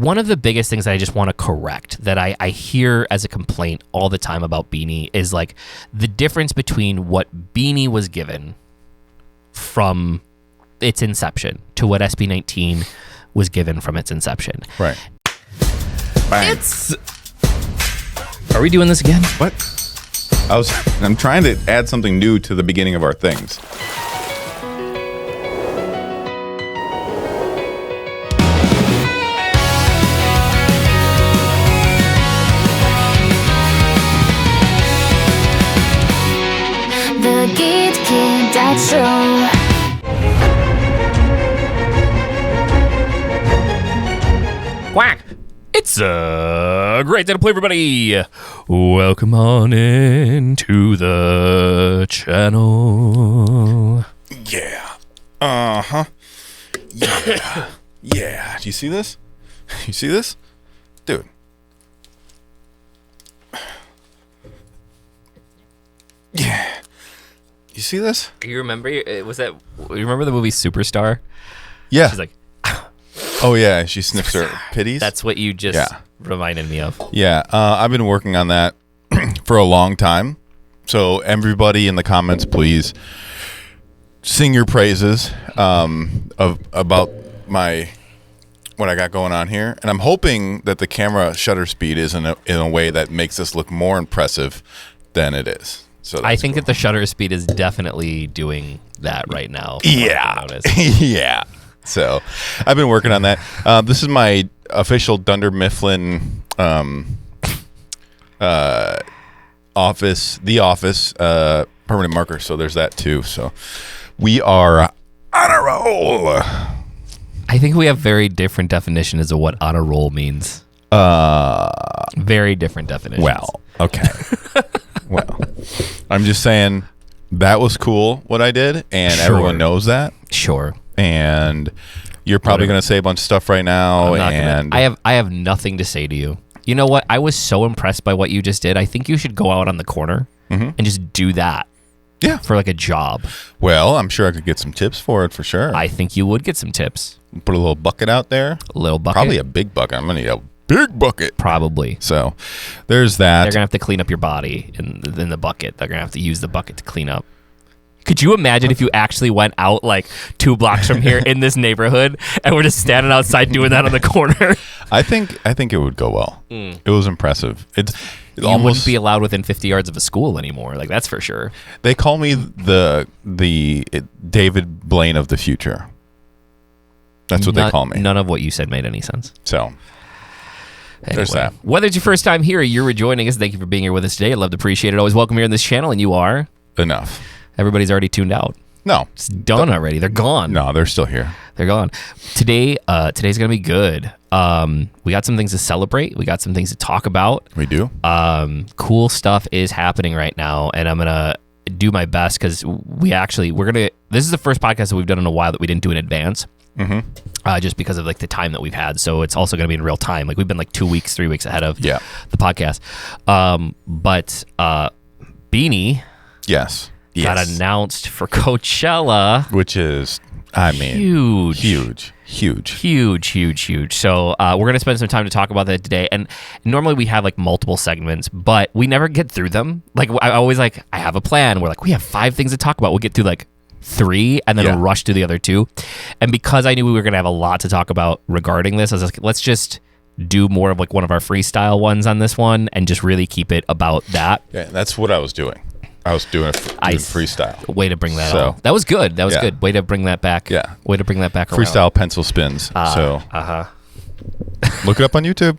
one of the biggest things that I just want to correct that I hear as a complaint all the time about BINI is like the difference between what BINI was given from its inception to what SB19 was given from its inception. Right. Bang. Are we doing this again? What? I'm trying to add something new to the beginning of our things. The GidKidDad Show. Quack! It's a great day to play, everybody. Welcome on into the channel. Yeah. Uh-huh. Yeah. Yeah. Do you see this? You see this? Dude. Yeah. You see this? You remember? You remember the movie Superstar? Yeah. She's like, oh, yeah. She sniffs her pitties. that's what you just reminded me of. Yeah. I've been working on that for a long time. So everybody in the comments, please sing your praises about what I got going on here. And I'm hoping that the camera shutter speed is in a way that makes this look more impressive than it is. So I think that the shutter speed is definitely doing that right now. Yeah. Yeah. So I've been working on that. This is my official Dunder Mifflin office permanent marker. So there's that too. So we are on a roll. I think we have very different definitions of what on a roll means. Very different definitions. Well, okay. Well, I'm just saying that was cool what I did, and everyone knows that. Sure. And you're probably going to say a bunch of stuff right now. I have nothing to say to you. You know what? I was so impressed by what you just did. I think you should go out on the corner and just do that. Yeah. For like a job. Well, I'm sure I could get some tips for it for sure. I think you would get some tips. Put a little bucket out there. A little bucket. Probably a big bucket. I'm going to need a big bucket. Probably. So there's that. They're going to have to clean up your body in the bucket. They're going to have to use the bucket to clean up. Could you imagine if you actually went out like 2 blocks from here in this neighborhood and we're just standing outside doing that on the corner? I think it would go well. It was impressive. You wouldn't be allowed within 50 yards of a school anymore. Like, that's for sure. They call me the David Blaine of the future. That's what they call me. None of what you said made any sense. So there's that. Whether it's your first time here or you're rejoining us, thank you for being here with us today. I'd love to appreciate it. Always welcome here on this channel, and you are. Enough. Everybody's already tuned out. No. It's done already. They're gone. No, they're still here. They're gone. Today's going to be good. We got some things to celebrate. We got some things to talk about. We do. Cool stuff is happening right now, and I'm going to do my best because this is the first podcast that we've done in a while that we didn't do in advance. Just because of like the time that we've had. So it's also going to be in real time. Like we've been like 2 weeks, 3 weeks ahead of the podcast. But BINI got announced for Coachella. Which is, huge. So we're going to spend some time to talk about that today. And normally we have like multiple segments, but we never get through them. Like I always I have a plan. We're like, we have 5 things to talk about. We'll get through like 3 and then rush to the other 2. And because I knew we were going to have a lot to talk about regarding this, I was like, let's just do more of like one of our freestyle ones on this one and just really keep it about that. Yeah, that's what I was doing. I was doing freestyle. Way to bring that on. That was good. That was good. Way to bring that back. Yeah. Way to bring that back freestyle around. Pencil spins. Look it up on YouTube.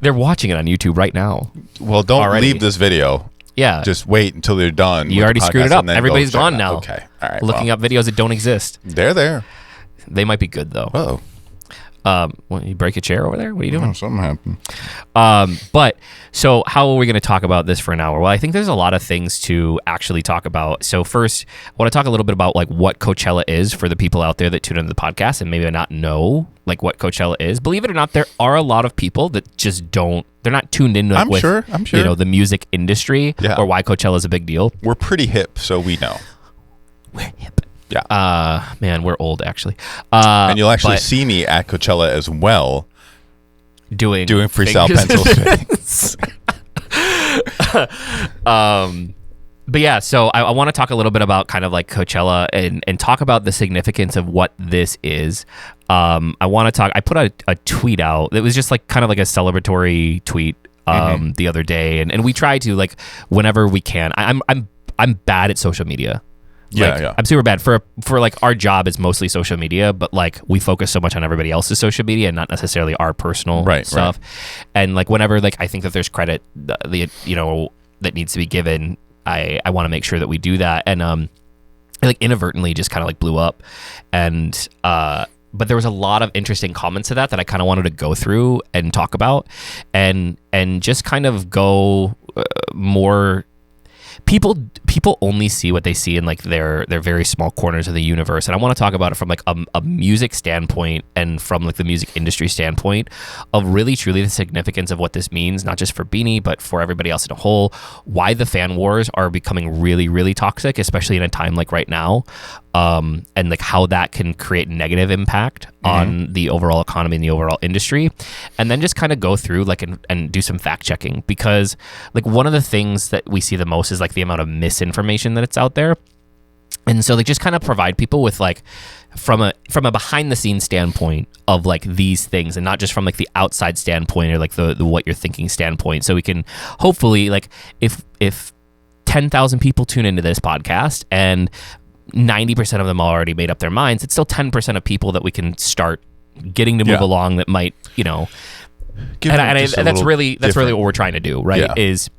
They're watching it on YouTube right now. Well, don't leave this video. Yeah. Just wait until they're done. You already screwed it up. Everybody's gone now. Okay. All right. Looking up videos that don't exist. They're there. They might be good, though. Uh-oh. You break a chair over there? What are you doing? Oh, something happened. But so how are we going to talk about this for an hour? Well, I think there's a lot of things to actually talk about. So first, I want to talk a little bit about like what Coachella is for the people out there that tune into the podcast and maybe not know like what Coachella is. Believe it or not, there are a lot of people that just they're not tuned in I'm sure. The music industry or why Coachella is a big deal. We're pretty hip, so we know. We're hip. Man, we're old actually. And you'll actually but see me at Coachella as well, doing freestyle fingers. pencil spitting. But yeah, so I want to talk a little bit about kind of like Coachella and talk about the significance of what this is. I want to talk. I put a tweet out. It was just like kind of like a celebratory tweet the other day, and we try to, like, whenever we can. I'm bad at social media. Yeah. I'm super bad for like, our job is mostly social media, but like we focus so much on everybody else's social media and not necessarily our personal stuff. And like whenever like I think that there's credit that needs to be given, I want to make sure that we do that. And I like inadvertently just kind of like blew up, and but there was a lot of interesting comments to that I kind of wanted to go through and talk about, and just kind of go more. People only see what they see in like their very small corners of the universe, and I want to talk about it from like a music standpoint and from like the music industry standpoint of really truly the significance of what this means, not just for BINI but for everybody else in a whole. Why the fan wars are becoming really, really toxic, especially in a time like right now, and like how that can create negative impact on the overall economy and the overall industry. And then just kind of go through like and do some fact checking, because like one of the things that we see the most is like the amount of misinformation that it's out there. And so like just kind of provide people with like from a behind the scenes standpoint of like these things, and not just from like the outside standpoint or like the what you're thinking standpoint. So we can hopefully, like, if 10,000 people tune into this podcast and 90% of them already made up their minds, it's still 10% of people that we can start getting to move along that might, that's really what we're trying to do, right? Yeah. Is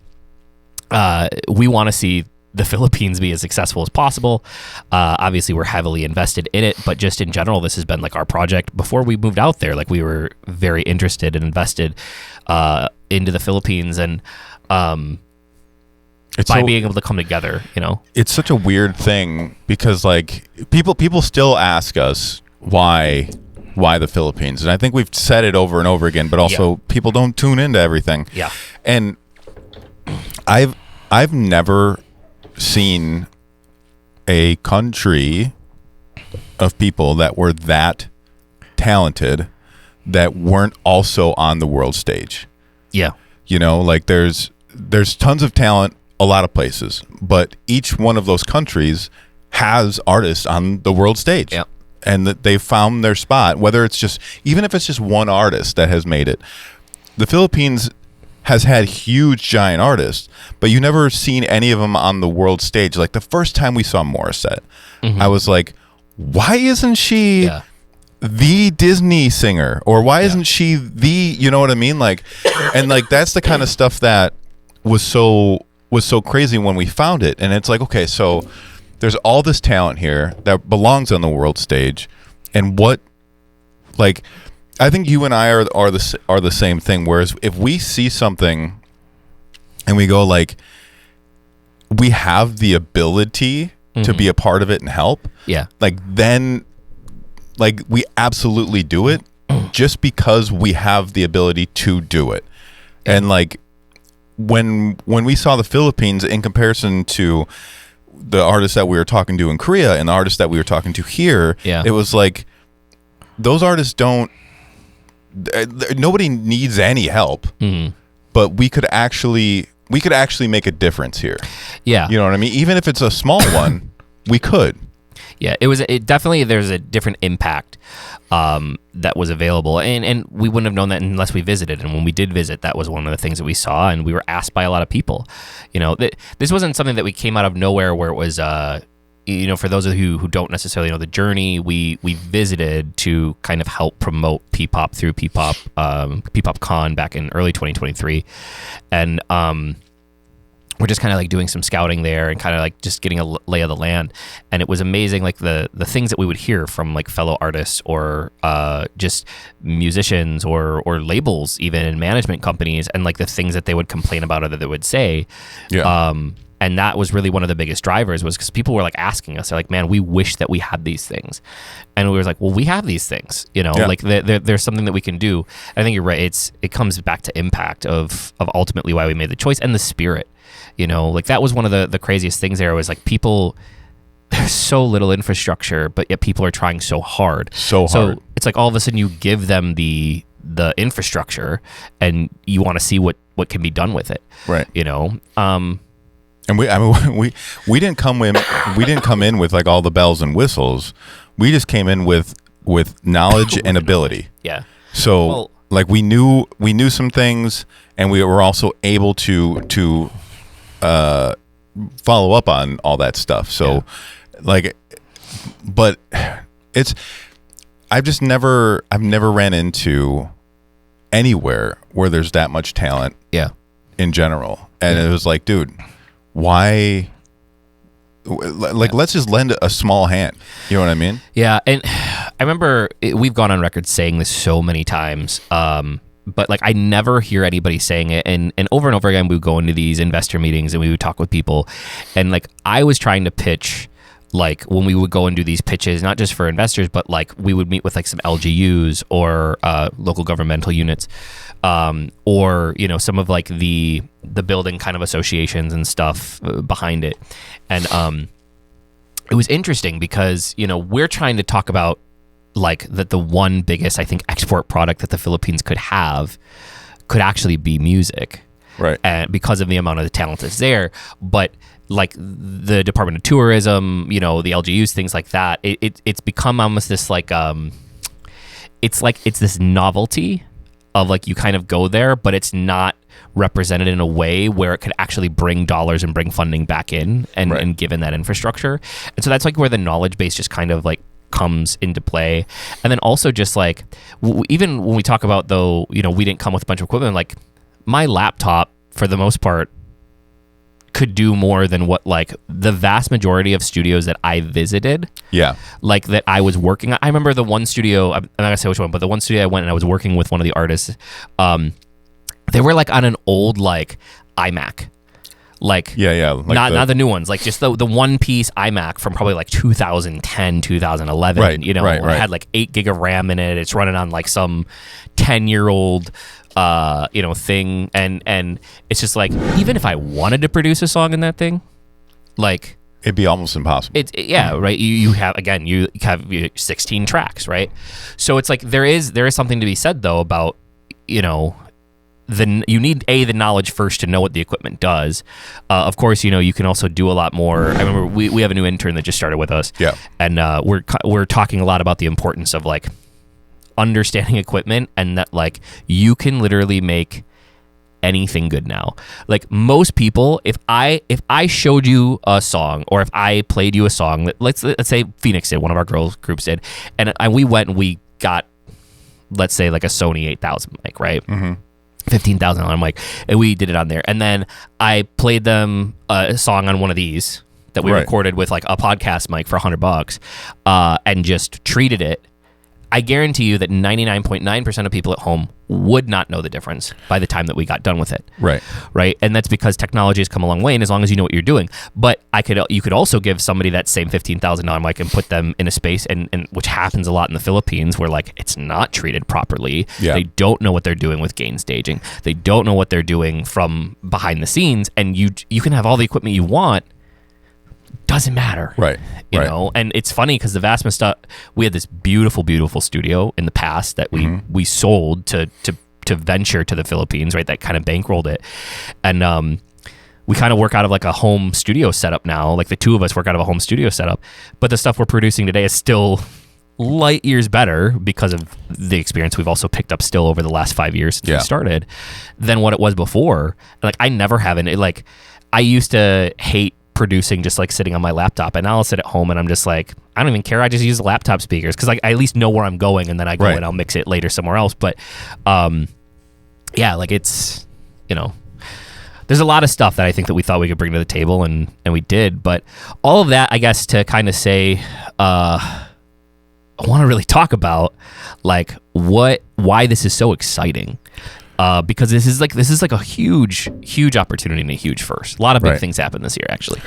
we want to see the Philippines be as successful as possible. Obviously we're heavily invested in it, but just in general, this has been like our project before we moved out there. Like we were very interested and invested into the Philippines, and being able to come together, It's such a weird thing because like people still ask us why the Philippines, and I think we've said it over and over again, but also people don't tune into everything. Yeah. And I've never seen a country of people that were that talented that weren't also on the world stage. Yeah. Like there's tons of talent a lot of places, but each one of those countries has artists on the world stage. Yeah. And that they found their spot, whether it's just, even if it's just one artist that has made it. The Philippines has had huge giant artists, but you never seen any of them on the world stage. Like the first time we saw Morissette, I was like, why isn't she the Disney singer? Or why isn't she the, you know what I mean? Like, and like, that's the kind of stuff that was so crazy when we found it. And it's like, okay, so there's all this talent here that belongs on the world stage, and what, like, I think you and I are the same thing. Whereas if we see something and we go like, we have the ability to be a part of it and help, like then, like we absolutely do it just because we have the ability to do it. And like when we saw the Philippines in comparison to the artists that we were talking to in Korea and the artists that we were talking to here, it was like those artists don't. Nobody needs any help, but we could actually make a difference here. Yeah, you know what I mean. Even if it's a small one, we could. Yeah, it definitely, there's a different impact that was available, and we wouldn't have known that unless we visited. And when we did visit, that was one of the things that we saw, and we were asked by a lot of people. This wasn't something that we came out of nowhere, where it was for those of you who don't necessarily know the journey, we visited to kind of help promote PPOP through PPOP Con back in early 2023, and we're just kind of like doing some scouting there and kind of like just getting a lay of the land. And it was amazing, like the things that we would hear from like fellow artists or just musicians or labels, even in management companies, and like the things that they would complain about or that they would say. And that was really one of the biggest drivers, was because people were like asking us, they're like, man, we wish that we had these things. And we were like, well, we have these things, like there's something that we can do. I think you're right. It comes back to impact of ultimately why we made the choice, and the spirit, like that was one of the craziest things there, was like people there's so little infrastructure, but yet people are trying so hard. So hard. It's like all of a sudden you give them the infrastructure and you want to see what can be done with it. Right. You know? And we didn't come in with like all the bells and whistles. We just came in with knowledge and ability. Yeah. So like we knew some things, and we were also able to follow up on all that stuff. So like, but I've never ran into anywhere where there's that much talent. Yeah. In general. And it was like, dude, why? Like, let's just lend a small hand. You know what I mean? Yeah. And I remember we've gone on record saying this so many times. But like, I never hear anybody saying it. And over again, we would go into these investor meetings and we would talk with people. And like, I was trying to pitch, like when we would go and do these pitches, not just for investors, but like we would meet with like some LGUs or local governmental units, or, you know, some of like the building kind of associations and stuff behind it. And it was interesting because, you know, we're trying to talk about like that the one biggest, I think, export product that the Philippines could have could actually be music. Right. And because of the amount of the talent that's there. But like the Department of Tourism, you know, the LGUs, things like that, it's become almost this like, it's this novelty of like, you kind of go there, but it's not represented in a way where it could actually bring dollars and bring funding back in and given that infrastructure. And so that's like where the knowledge base just kind of like comes into play. And then also just like, even when we talk about, though, you know, we didn't come with a bunch of equipment, like my laptop for the most part could do more than what like the vast majority of studios that I visited. Yeah. Like that I was working on. I remember the one studio, I'm not gonna say which one, but the one studio I went and I was working with one of the artists. They were like on an old like iMac. Like, like not the new ones, like just the one piece iMac from probably like 2010, 2011, you know, it had like 8 gig of RAM in it. It's running on like some 10-year-old, you know, thing. And it's just like, even if I wanted to produce a song in that thing, like it'd be almost impossible. Right. You have 16 tracks, right? So it's like, there is something to be said though about, you know, you need the knowledge first to know what the equipment does. Of course, you know, you can also do a lot more. I remember we have a new intern that just started with us. Yeah. And we're talking a lot about the importance of like understanding equipment, and that like you can literally make anything good now. Like most people, if I showed you a song, or if I played you a song, let's say FINIX did, one of our girls groups did, and we went and we got, let's say like a Sony 8000 mic, right? Mm-hmm. $15,000 mic, and we did it on there. And then I played them a song on one of these that we recorded with like a podcast mic for $100, and just treated it. I guarantee you that 99.9% of people at home would not know the difference by the time that we got done with it. Right. And that's because technology has come a long way, and as long as you know what you're doing. But you could also give somebody that same $15,000 mic and put them in a space, and which happens a lot in the Philippines, where like it's not treated properly. Yeah. They don't know what they're doing with gain staging. They don't know what they're doing from behind the scenes, and you can have all the equipment you want. Doesn't matter. You know, and it's funny because the vast stuff, we had this beautiful studio in the past that we sold to venture to the Philippines, right? That kind of bankrolled it. And we kind of work out of like a home studio setup now. Like the two of us work out of a home studio setup, but the stuff we're producing today is still light years better because of the experience we've also picked up still over the last 5 years since we started than what it was before. Like I never have it. Like I used to hate producing just like sitting on my laptop, and now I'll sit at home and I'm just like, I don't even care. I just use the laptop speakers because like I at least know where I'm going, and then I go and I'll mix it later somewhere else. But yeah, like it's, you know, there's a lot of stuff that I think that we thought we could bring to the table, and we did. But all of that, I guess, to kind of say, I want to really talk about like why this is so exciting. Because this is like a huge opportunity and a huge first. A lot of big things happen this year, actually.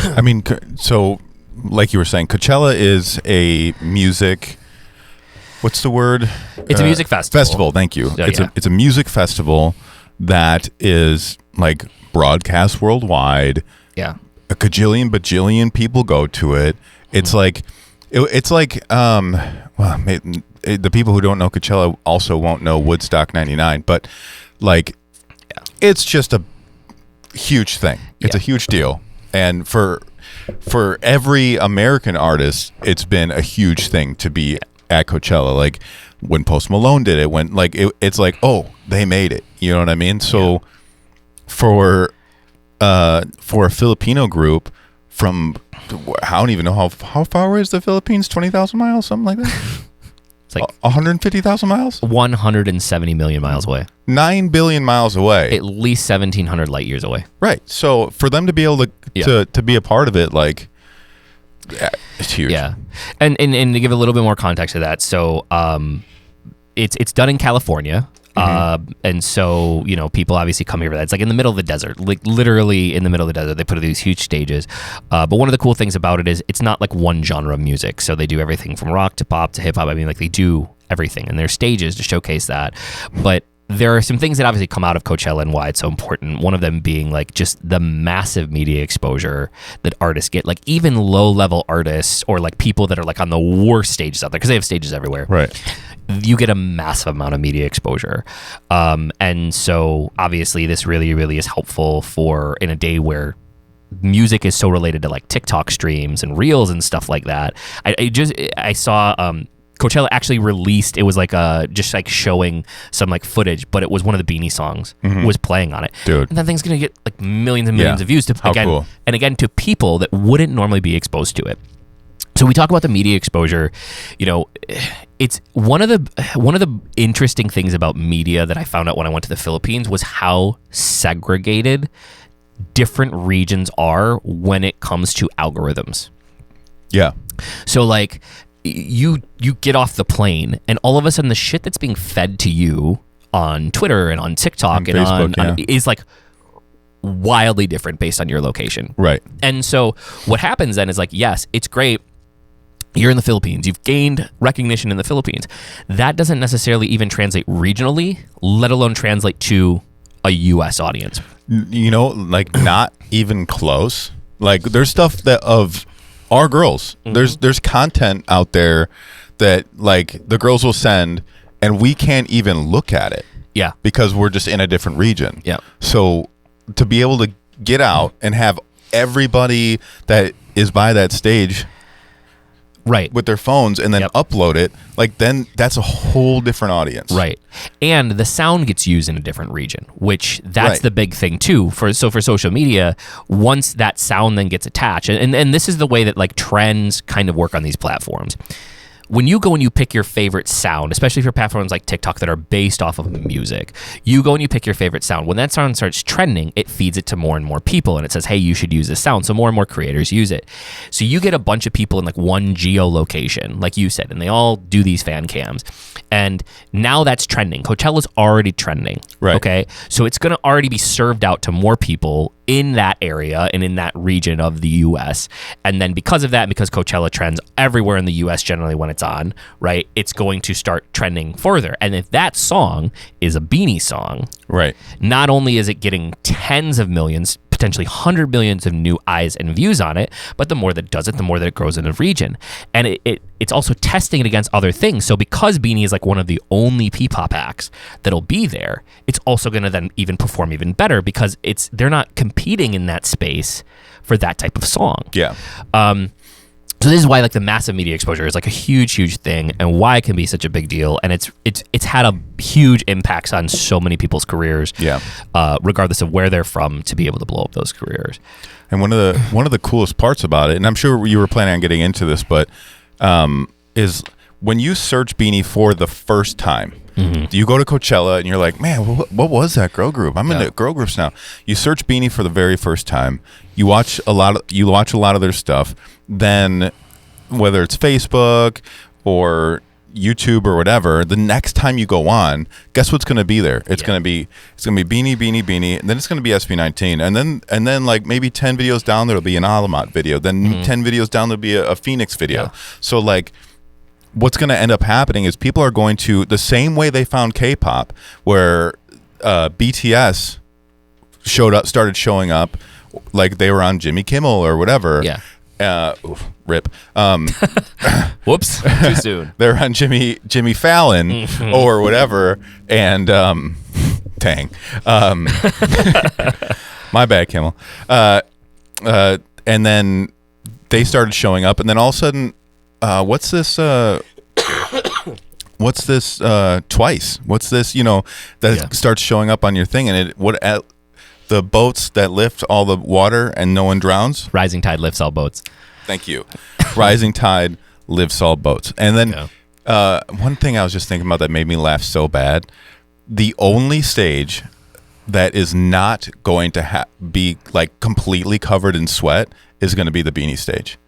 I mean, so like you were saying, Coachella is a music. What's the word? It's a music festival. Festival. Thank you. It's a music festival that is like broadcast worldwide. Yeah. a bajillion people go to it. It's like the people who don't know Coachella also won't know Woodstock 99, but like it's just a huge thing. It's a huge deal. And for every American artist, it's been a huge thing to be at Coachella. Like when Post Malone did it, when like it's like, oh, they made it. You know what I mean? So for a Filipino group from, I don't even know how far away is the Philippines? 20,000 miles, something like that. It's like 150,000 miles? 170 million miles away. 9 billion miles away. At least 1,700 light years away. Right. So for them to be able to be a part of it, like, it's huge. Yeah. And to give a little bit more context to that, so it's done in California. And so, you know, people obviously come here for that. It's like in the middle of the desert, like literally in the middle of the desert. They put these huge stages. But one of the cool things about it is it's not like one genre of music. So they do everything from rock to pop to hip hop. I mean, like they do everything, and there's stages to showcase that. But there are some things that obviously come out of Coachella and why it's so important. One of them being like just the massive media exposure that artists get, like even low level artists or like people that are like on the worst stages out there, because they have stages everywhere. Right. You get a massive amount of media exposure. And so obviously this really, really is helpful for in a day where music is so related to like TikTok streams and reels and stuff like that. I saw Coachella actually released, it was like just like showing some like footage, but it was one of the BINI songs was playing on it. Dude. And that thing's gonna get like millions and millions of views to cool. And again to people that wouldn't normally be exposed to it. So we talk about the media exposure, you know, it's one of the interesting things about media that I found out when I went to the Philippines was how segregated different regions are when it comes to algorithms. Yeah. So like you get off the plane and all of a sudden the shit that's being fed to you on Twitter and on TikTok and Facebook, is like wildly different based on your location. Right. And so what happens then is like, yes, it's great. You're in the Philippines. You've gained recognition in the Philippines. That doesn't necessarily even translate regionally, let alone translate to a U.S. audience. You know, like not even close. Like there's stuff that of our girls. There's content out there that like the girls will send and we can't even look at it. Yeah. Because we're just in a different region. Yeah. So to be able to get out and have everybody that is by that stage right with their phones and then upload it, like then that's a whole different audience. Right. And the sound gets used in a different region, which that's the big thing too. For social media, once that sound then gets attached, and this is the way that like trends kind of work on these platforms. When you go and you pick your favorite sound, especially for platforms like TikTok that are based off of music, you go and you pick your favorite sound. When that sound starts trending, it feeds it to more and more people, and it says, hey, you should use this sound. So more and more creators use it. So you get a bunch of people in like one geolocation, like you said, and they all do these fan cams. And now that's trending. Coachella's already trending. Right. Okay. So it's going to already be served out to more people in that area and in that region of the U.S. And then because of that, because Coachella trends everywhere in the U.S. generally when it's on, right, it's going to start trending further. And if that song is a BINI song, right, not only is it getting tens of millions, potentially 100 millions of new eyes and views on it, but the more that does it, the more that it grows in the region. And it's also testing it against other things. So because BINI is like one of the only P-pop acts that'll be there, it's also going to then even perform even better because they're not competing in that space for that type of song. Yeah. So this is why like the massive media exposure is like a huge thing, and why it can be such a big deal. And it's had a huge impacts on so many people's careers. Yeah. Regardless of where they're from, to be able to blow up those careers. And one of the coolest parts about it, and I'm sure you were planning on getting into this, but is when you search BINI for the first time. You go to Coachella and you're like, man, what was that girl group? I'm into girl groups now. You search BINI for the very first time. You watch a lot of their stuff. Then, whether it's Facebook or YouTube or whatever, the next time you go on, guess what's going to be there? It's going to be BINI, and then it's going to be SB19, and then like maybe 10 videos down there'll be an Alamat video. Then 10 videos down there'll be a FINIX video. Yeah. So like, what's going to end up happening is people are going to, the same way they found K-pop, where BTS started showing up, like they were on Jimmy Kimmel or whatever. Yeah. Rip. Whoops. Too soon. They're on Jimmy Fallon or whatever, and dang, my bad, Kimmel. And then they started showing up, and then all of a sudden, what's this? What's this? Twice. What's this? That starts showing up on your thing, and the boats that lift all the water and no one drowns. Rising tide lifts all boats. Thank you. Rising tide lifts all boats. And then one thing I was just thinking about that made me laugh so bad. The only stage that is not going to be like completely covered in sweat is going to be the BINI stage,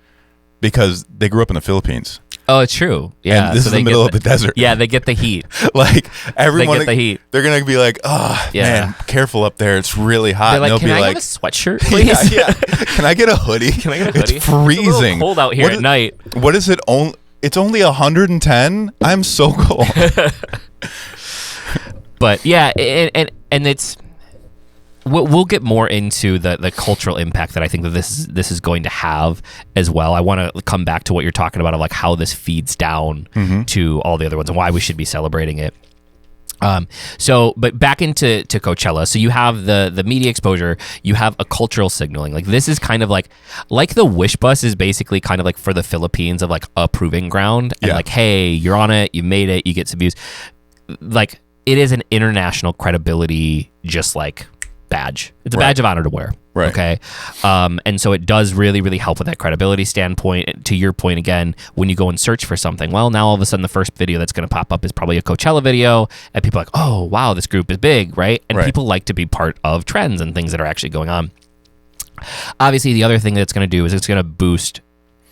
because they grew up in the Philippines. Oh, it's true. Yeah, and this is the middle of the desert. Yeah, they get the heat. Like everyone, they get the heat. They're gonna be like, "Oh, man, careful up there. It's really hot." They're like, and "Can they'll be I like, have a sweatshirt, please? Yeah. Can I get a hoodie? Can I get a hoodie? It's freezing. It's a little cold out here at night. What is it? It's only 110. I'm so cold." But yeah, and it's. We'll get more into the cultural impact that I think that this is going to have as well. I want to come back to what you're talking about of like how this feeds down to all the other ones and why we should be celebrating it. But back into Coachella. So you have the media exposure, you have a cultural signaling. Like this is kind of like the Wish Bus is basically kind of like for the Philippines of like a proving ground and like, hey, you're on it, you made it, you get some views. Like it is an international credibility, just like badge. It's a badge of honor to wear. Right. Okay. And so it does really, really help with that credibility standpoint. To your point again, when you go and search for something, well, now all of a sudden the first video that's going to pop up is probably a Coachella video, and people are like, oh, wow, this group is big, right? And people like to be part of trends and things that are actually going on. Obviously, the other thing that it's going to do is it's going to boost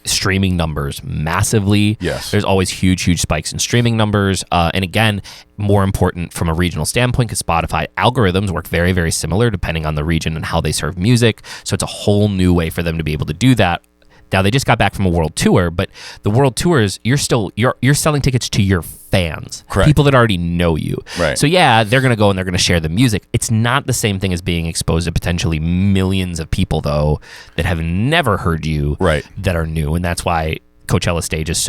streaming numbers massively. Yes. There's always huge spikes in streaming numbers. And again, more important from a regional standpoint, because Spotify algorithms work very, very similar depending on the region and how they serve music. So it's a whole new way for them to be able to do that. Now they just got back from a world tour, but the world tours, you're selling tickets to your fans, correct, people that already know you. Right. So yeah, they're going to go and they're going to share the music. It's not the same thing as being exposed to potentially millions of people though that have never heard you, right, that are new, and that's why Coachella stage is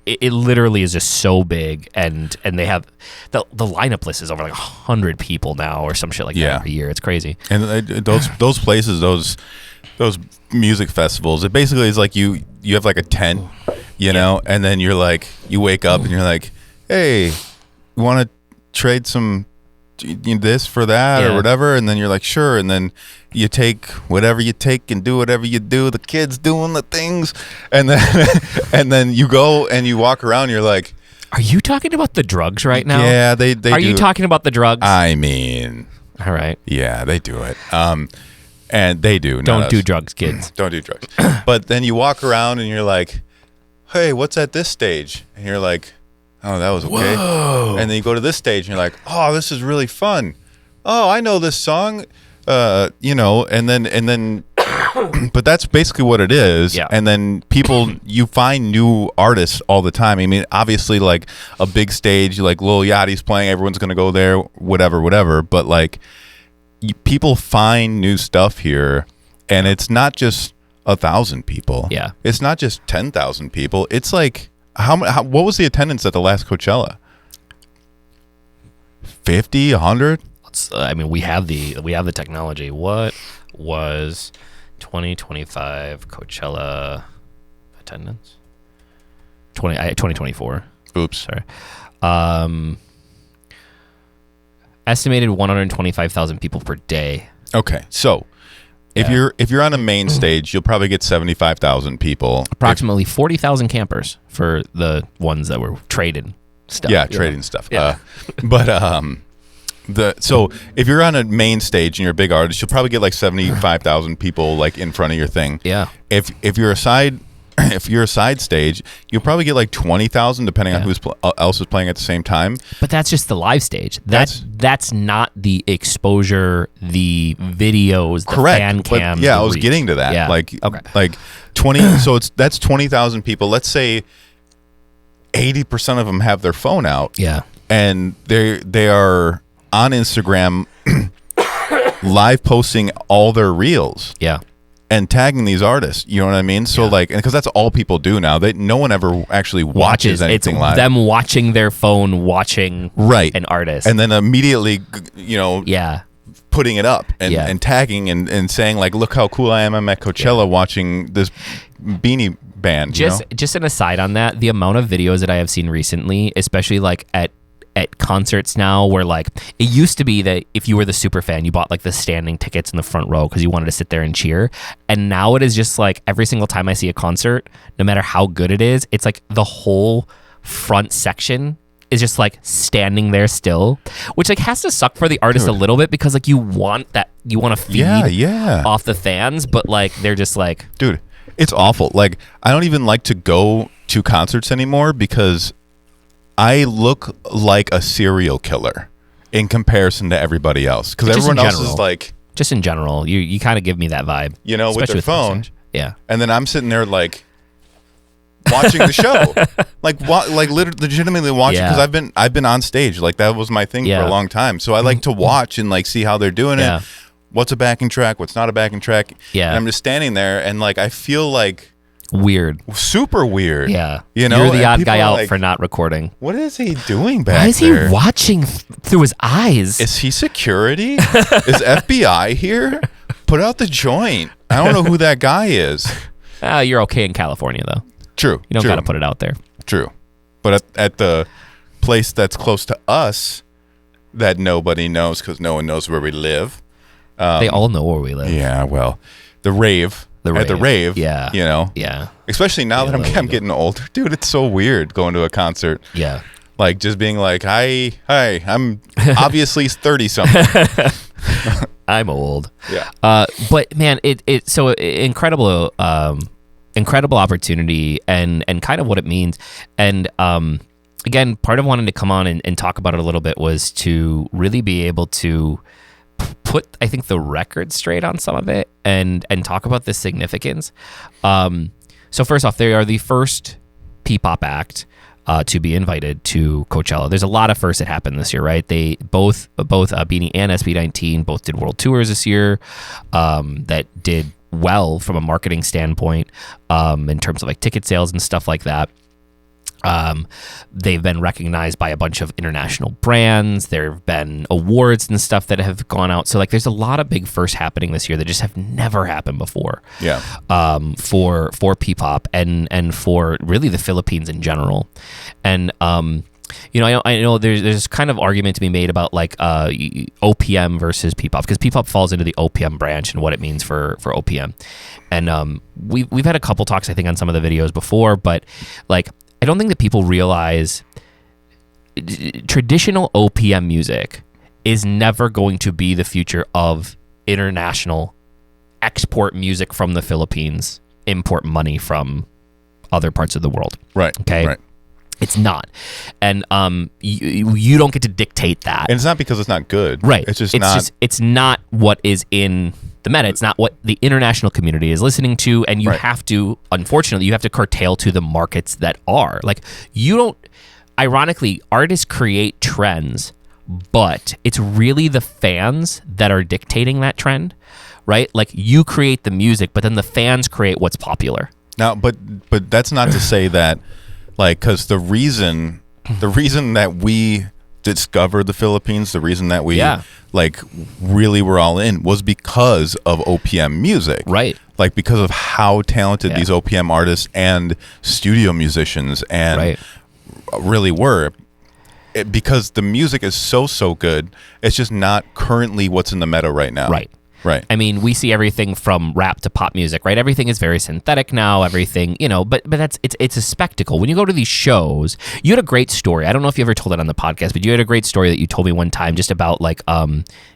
it literally is just so big, and they have the lineup list is over like 100 people now or some shit like that every year. It's crazy. And those places, those music festivals, it basically is like you have like a tent, you know, and then you're like, you wake up and you're like, hey, you want to trade some this for that or whatever, and then you're like, sure, and then you take whatever you take and do whatever you do, the kids doing the things, and then and then you go and you walk around, you're like, are you talking about the drugs right now? Yeah, they are do. You talking about the drugs? I mean, all right, yeah, they do it. And they do. Don't do drugs, kids. Don't do drugs. But then you walk around and you're like, hey, what's at this stage? And you're like, oh, that was okay. Whoa. And then you go to this stage and you're like, oh, this is really fun. Oh, I know this song. You know, and then but that's basically what it is. Yeah. And then you find new artists all the time. I mean, obviously, like a big stage, like Lil Yachty's playing, everyone's gonna go there, whatever. But like, people find new stuff here, and it's not just 1,000 people. Yeah, it's not just 10,000 people. It's like what was the attendance at the last Coachella? 50, 100? I mean, we have the technology. What was 2025 Coachella attendance? 2024. Oops, sorry. Estimated 125,000 people per day. Okay, so if you're on a main stage, you'll probably get 75,000 people. Approximately 40,000 campers for the ones that were trading stuff. Yeah, trading stuff. Yeah. So if you're on a main stage and you're a big artist, you'll probably get like 75,000 people like in front of your thing. Yeah. If you're a side stage, you'll probably get like 20,000 depending on who else is playing at the same time. But that's just the live stage. That's not the exposure, the videos, the fan cams. Yeah, I was getting to that. Yeah. Like 20. So that's 20,000 people. Let's say 80% of them have their phone out. Yeah. And they are on Instagram live posting all their reels. Yeah. And tagging these artists, you know what I mean? So like, because that's all people do now. No one ever actually watches anything it's live. Them watching their phone, watching an artist, and then immediately, putting it up and tagging and saying like, look how cool I am. I'm at Coachella watching this BINI band. Just an aside on that, the amount of videos that I have seen recently, especially like at concerts now, where like it used to be that if you were the super fan, you bought like the standing tickets in the front row because you wanted to sit there and cheer, and now it is just like every single time I see a concert, no matter how good it is, it's like the whole front section is just like standing there still, which like has to suck for the artist a little bit, because like you want to feed off the fans, but like they're just like, dude, it's awful. Like I don't even like to go to concerts anymore because I look like a serial killer in comparison to everybody else, because everyone else is like, just in general, you kind of give me that vibe, with their phone. Yeah, and then I'm sitting there like watching the show, like legitimately watching, because I've been on stage, like that was my thing for a long time. So I like to watch and like see how they're doing it. What's a backing track? What's not a backing track? Yeah, and I'm just standing there and like I feel like. Weird. Super weird. Yeah. You know, you're the odd guy out for not recording. What is he doing back there? Why is he watching through his eyes? Is he security? Is FBI here? Put out the joint. I don't know who that guy is. You're okay in California, though. True. You don't got to put it out there. True. But at the place that's close to us that nobody knows, because no one knows where we live. They all know where we live. Yeah, well, the rave. At the rave, especially now that I'm getting older, dude. It's so weird going to a concert. Yeah, like just being like, hi, I'm obviously 30 something. I'm old. Yeah, but man, it's so incredible, incredible opportunity, and kind of what it means. And again, part of wanting to come on and talk about it a little bit was to really be able to put, I think, the record straight on some of it and talk about the significance. So first off, they are the first PPOP act to be invited to Coachella. There's a lot of firsts that happened this year, right? They both BINI and SB19 both did world tours this year that did well from a marketing standpoint in terms of like ticket sales and stuff like that. They've been recognized by a bunch of international brands. There have been awards and stuff that have gone out. So like there's a lot of big firsts happening this year that just have never happened before. Yeah. For PPOP and for really the Philippines in general. And I know there's kind of argument to be made about like OPM versus PPOP, because PPOP falls into the OPM branch and what it means for OPM. And we've had a couple talks, I think, on some of the videos before, but like I don't think that people realize traditional OPM music is never going to be the future of international export music from the Philippines, import money from other parts of the world. Right. Okay. Right. It's not. And you don't get to dictate that. And it's not because it's not good. Right. It's not what is in the meta. It's not what the international community is listening to, and you have to, unfortunately, you have to curtail to the markets that are. Like, you don't, ironically, artists create trends, but it's really the fans that are dictating that trend, right? Like, you create the music, but then the fans create what's popular. Now, but that's not to say that, like, because the reason that we discovered the Philippines, the reason that we like really were all in was because of OPM music, right? Like because of how talented these OPM artists and studio musicians and really were. Because the music is so good, it's just not currently what's in the meta right now. Right. I mean, we see everything from rap to pop music, right? Everything is very synthetic now. Everything, but it's a spectacle. When you go to these shows, you had a great story. I don't know if you ever told it on the podcast, but you had a great story that you told me one time just about like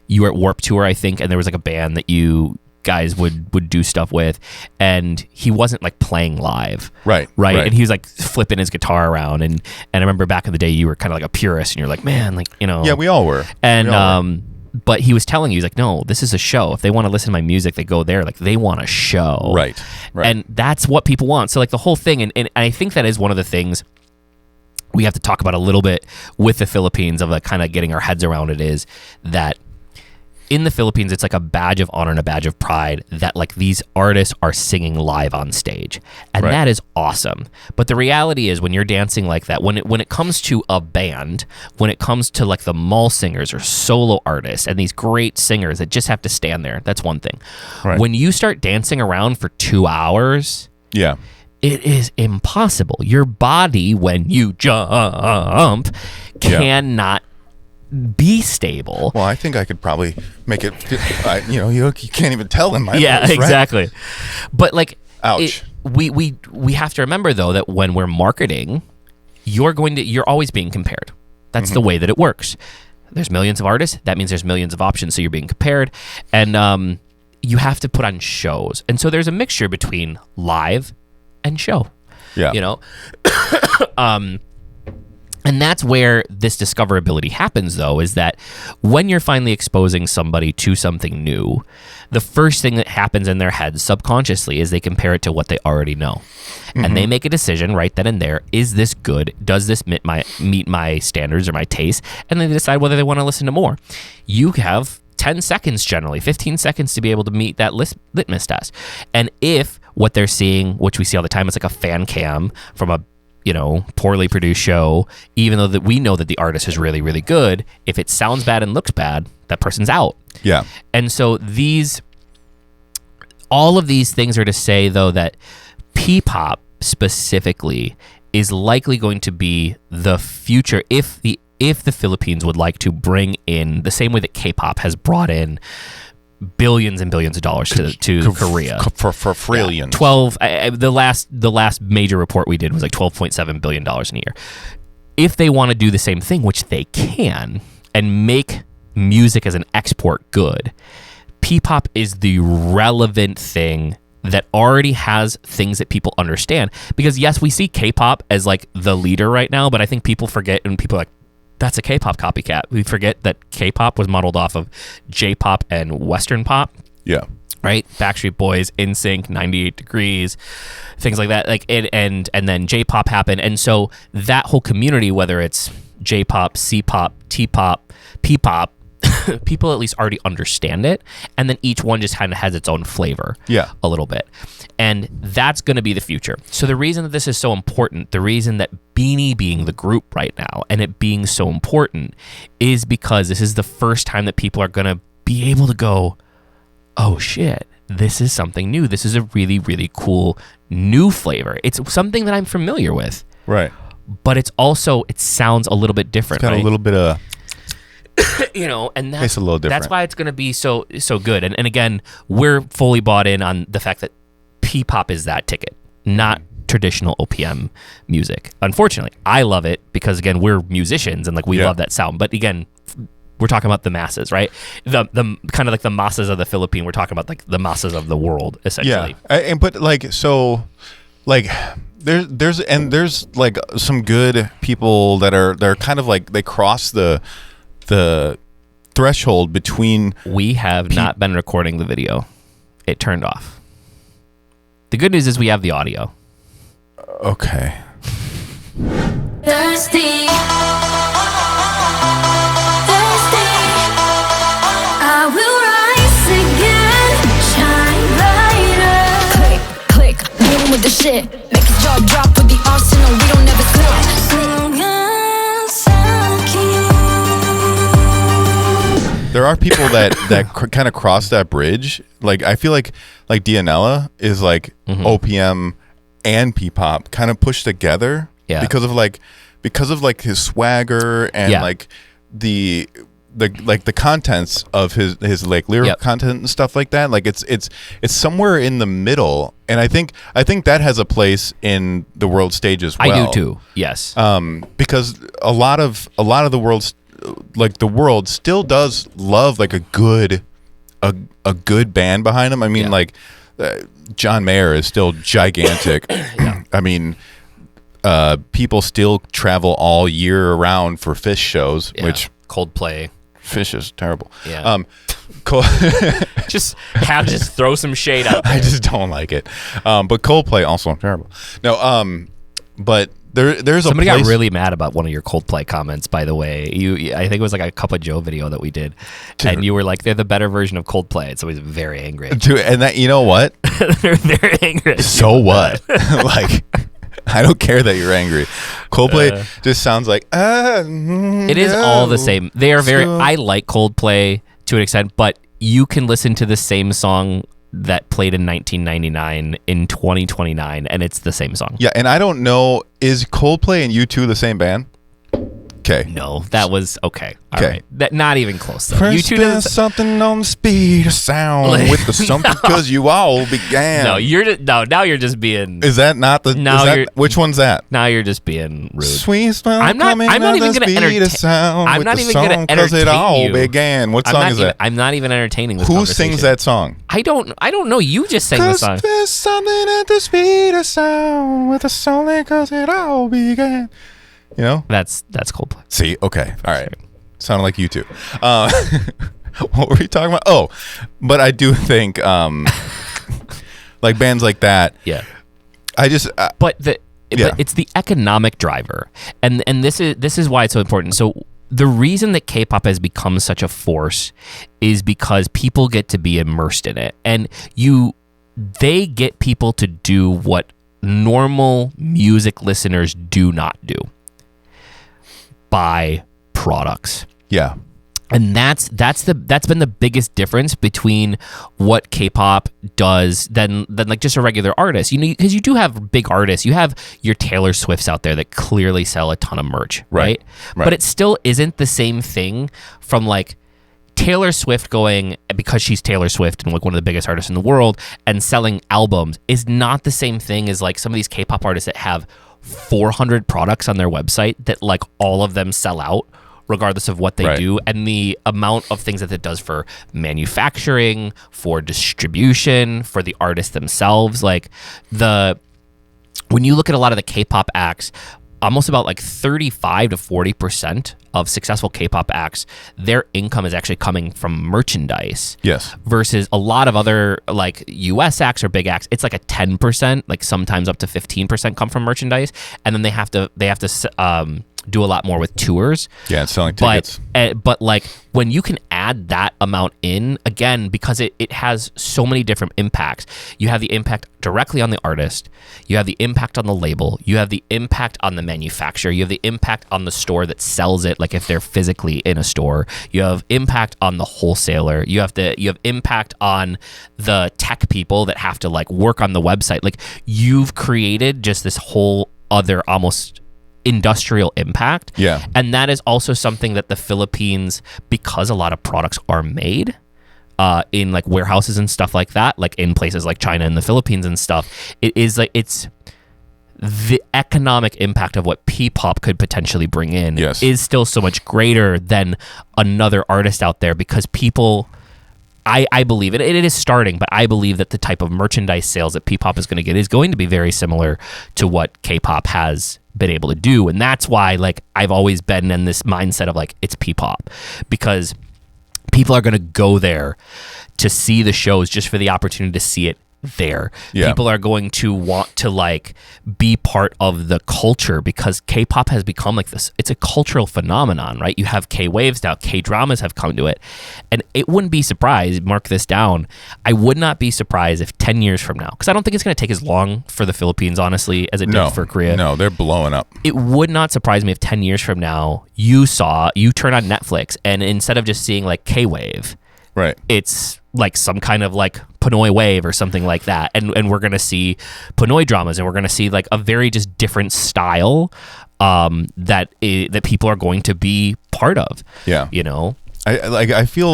you were at Warped Tour, I think, and there was like a band that you guys would do stuff with, and he wasn't like playing live, right, and he was like flipping his guitar around, and I remember back in the day you were kind of like a purist, and you're like, man, like, yeah, we all were, and but he was telling you, he's like, no, this is a show. If they want to listen to my music, they go there. Like, they want a show. Right. And that's what people want. So, like, the whole thing, and I think that is one of the things we have to talk about a little bit with the Philippines of, like, kind of getting our heads around it, is that in the Philippines, it's like a badge of honor and a badge of pride that like these artists are singing live on stage. And that is awesome. But the reality is when you're dancing like that, when it comes to a band, when it comes to like the mall singers or solo artists and these great singers that just have to stand there, that's one thing. Right. When you start dancing around for 2 hours, Yeah. it is impossible. Your body, when you jump, cannot be stable. Well, I think I could probably make it. You can't even tell in my voice, right? Exactly. But like, Ouch. We have to remember though that when we're marketing, you're always being compared. That's the way that it works. There's millions of artists. That means there's millions of options. So you're being compared, and you have to put on shows. And so there's a mixture between live and show. Yeah. You know. And that's where this discoverability happens, though, is that when you're finally exposing somebody to something new, the first thing that happens in their heads subconsciously is they compare it to what they already know. And they make a decision right then and there. Is this good? Does this meet my standards or my taste? And then they decide whether they want to listen to more. You have 10 seconds generally, 15 seconds to be able to meet that litmus test. And if what they're seeing, which we see all the time, is like a fan cam from a poorly produced show, even though that we know that the artist is really, really good, if it sounds bad and looks bad, that person's out. Yeah. And so all of these things are to say, though, that P-pop specifically is likely going to be the future if the Philippines would like to bring in the same way that K-pop has brought in billions and billions of dollars to Korea for trillions. 12. The last major report we did was like $12.7 billion in a year. If they want to do the same thing, which they can, and make music as an export good, P-pop is the relevant thing that already has things that people understand. Because yes, we see K-pop as like the leader right now, but I think people forget, and people are like, that's a K-pop copycat. We forget that K-pop was modeled off of J-pop and Western pop. Yeah. Right? Backstreet Boys, NSYNC, 98 Degrees, things like that. Like and then J-pop happened. And so that whole community, whether it's J-pop, C-pop, T-pop, P-pop, people at least already understand it. And then each one just kind of has its own flavor a little bit. And that's going to be the future. So the reason that this is so important, the reason that BINI being the group right now and it being so important is because this is the first time that people are going to be able to go, oh shit, this is something new. This is a really, really cool new flavor. It's something that I'm familiar with. Right. But it sounds a little bit different. Got right? a little bit of... and it's a little different. That's why it's going to be so good. And again, we're fully bought in on the fact that P-pop is that ticket, not traditional OPM music. Unfortunately, I love it because again, we're musicians and like we love that sound. But again, we're talking about the masses, right? The kind of like the masses of the Philippines. We're talking about like the masses of the world, essentially. Yeah, but like so, like. There's like some good people they're kind of like they cross the threshold between. We have not been recording the video. It turned off. The good news is we have the audio. Okay. Thirsty. I will rise again, shine brighter. Click, moving with the shit. Make his jaw drop with the arsenal. We don't never stop. There are people that kind of cross that bridge. Like I feel like Dianella is like OPM and P-pop kind of pushed together. Yeah. Because of his swagger and like the contents of his like lyric content and stuff like that. Like it's somewhere in the middle, and I think that has a place in the world stage as well. I do too. Yes. Because a lot of the world's like the world still does love like a good band behind them. I mean, like John Mayer is still gigantic. I mean, people still travel all year around for Fish shows, which Coldplay. Fish is terrible. Yeah. just throw some shade out there. I just don't like it. But Coldplay also terrible. No. But There's Somebody a place. got really mad about one of your Coldplay comments, by the way. I think it was like a Cup of Joe video that we did, and you were like, "They're the better version of Coldplay." And so he's very angry. Dude, and that, you know what? They're very angry. So what? Like, I don't care that you're angry. Coldplay just sounds like it is all the same. They are very. I like Coldplay to an extent, but you can listen to the same song that played in 1999 in 2029, and it's the same song. Yeah, and I don't know, is Coldplay and U2 the same band? Okay. No, that was okay. All Okay. right. That not even close though. First U2 doesn't. something on the speed of sound with the something because you all began. No, you're just, no. Now you're just being. Is that not the? No, is that, you're- which one's that? Now you're just being rude. Sweet smell I'm not coming even on gonna the speed of sound I'm with not the even gonna song 'cause it entertain all you. began. What song is that? I'm not even entertaining this Who conversation. sings that song? I don't know. You just sang the 'Cause song. there's something at the speed of sound with the song because it all began. You know? That's Coldplay. See, okay, all right. Sounded like you two. What were we talking about? Oh, but I do think, like bands like that. Yeah. I just, But Yeah. but it's the economic driver, and this is why it's so important. So the reason that K-pop has become such a force is because people get to be immersed in it, and they get people to do what normal music listeners do not do: buy products. yeah, And that's been the biggest difference between what K-pop does than like just a regular artist. You know, because you do have big artists. You have your Taylor Swifts out there that clearly sell a ton of merch, right? But it still isn't the same thing from like Taylor Swift going, because she's Taylor Swift and like one of the biggest artists in the world, and selling albums is not the same thing as like some of these K-pop artists that have 400 products on their website that like all of them sell out regardless of what they do, and the amount of things that it does for manufacturing, for distribution, for the artists themselves. Like when you look at a lot of the K-pop acts, almost about like 35 to 40% of successful K-pop acts, their income is actually coming from merchandise. yes, Versus a lot of other like US acts or big acts, it's like a 10%, like sometimes up to 15% come from merchandise, and then they have to do a lot more with tours. yeah, it's selling tickets. But like when you can add that amount in, again, because it has so many different impacts. You have the impact directly on the artist, you have the impact on the label, you have the impact on the manufacturer, you have the impact on the store that sells it, like if they're physically in a store, you have impact on the wholesaler, you have impact on the tech people that have to like work on the website. Like you've created just this whole other almost industrial impact. Yeah. And that is also something that the Philippines, because a lot of products are made in like warehouses and stuff like that, like in places like China and the Philippines and stuff, it is like it's the economic impact of what P-pop could potentially bring in is still so much greater than another artist out there, because people, I believe it is starting, but I believe that the type of merchandise sales that P-pop is going to get is going to be very similar to what K-pop has been able to do. And that's why like I've always been in this mindset of like it's P-pop, because people are going to go there to see the shows just for the opportunity to see it there. Yeah. People are going to want to like be part of the culture, because K-pop has become like this. It's a cultural phenomenon, right? You have K-waves now, K-dramas have come to it. And it wouldn't be surprised, mark this down, I would not be surprised if 10 years from now, because I don't think it's going to take as long for the Philippines, honestly, as it did for Korea. No, they're blowing up. It would not surprise me if 10 years from now you turn on Netflix, and instead of just seeing like K-wave, Right. it's like some kind of like Pinoy wave or something like that, and we're gonna see Pinoy dramas, and we're gonna see like a very just different style that people are going to be part of. Yeah. You know, I feel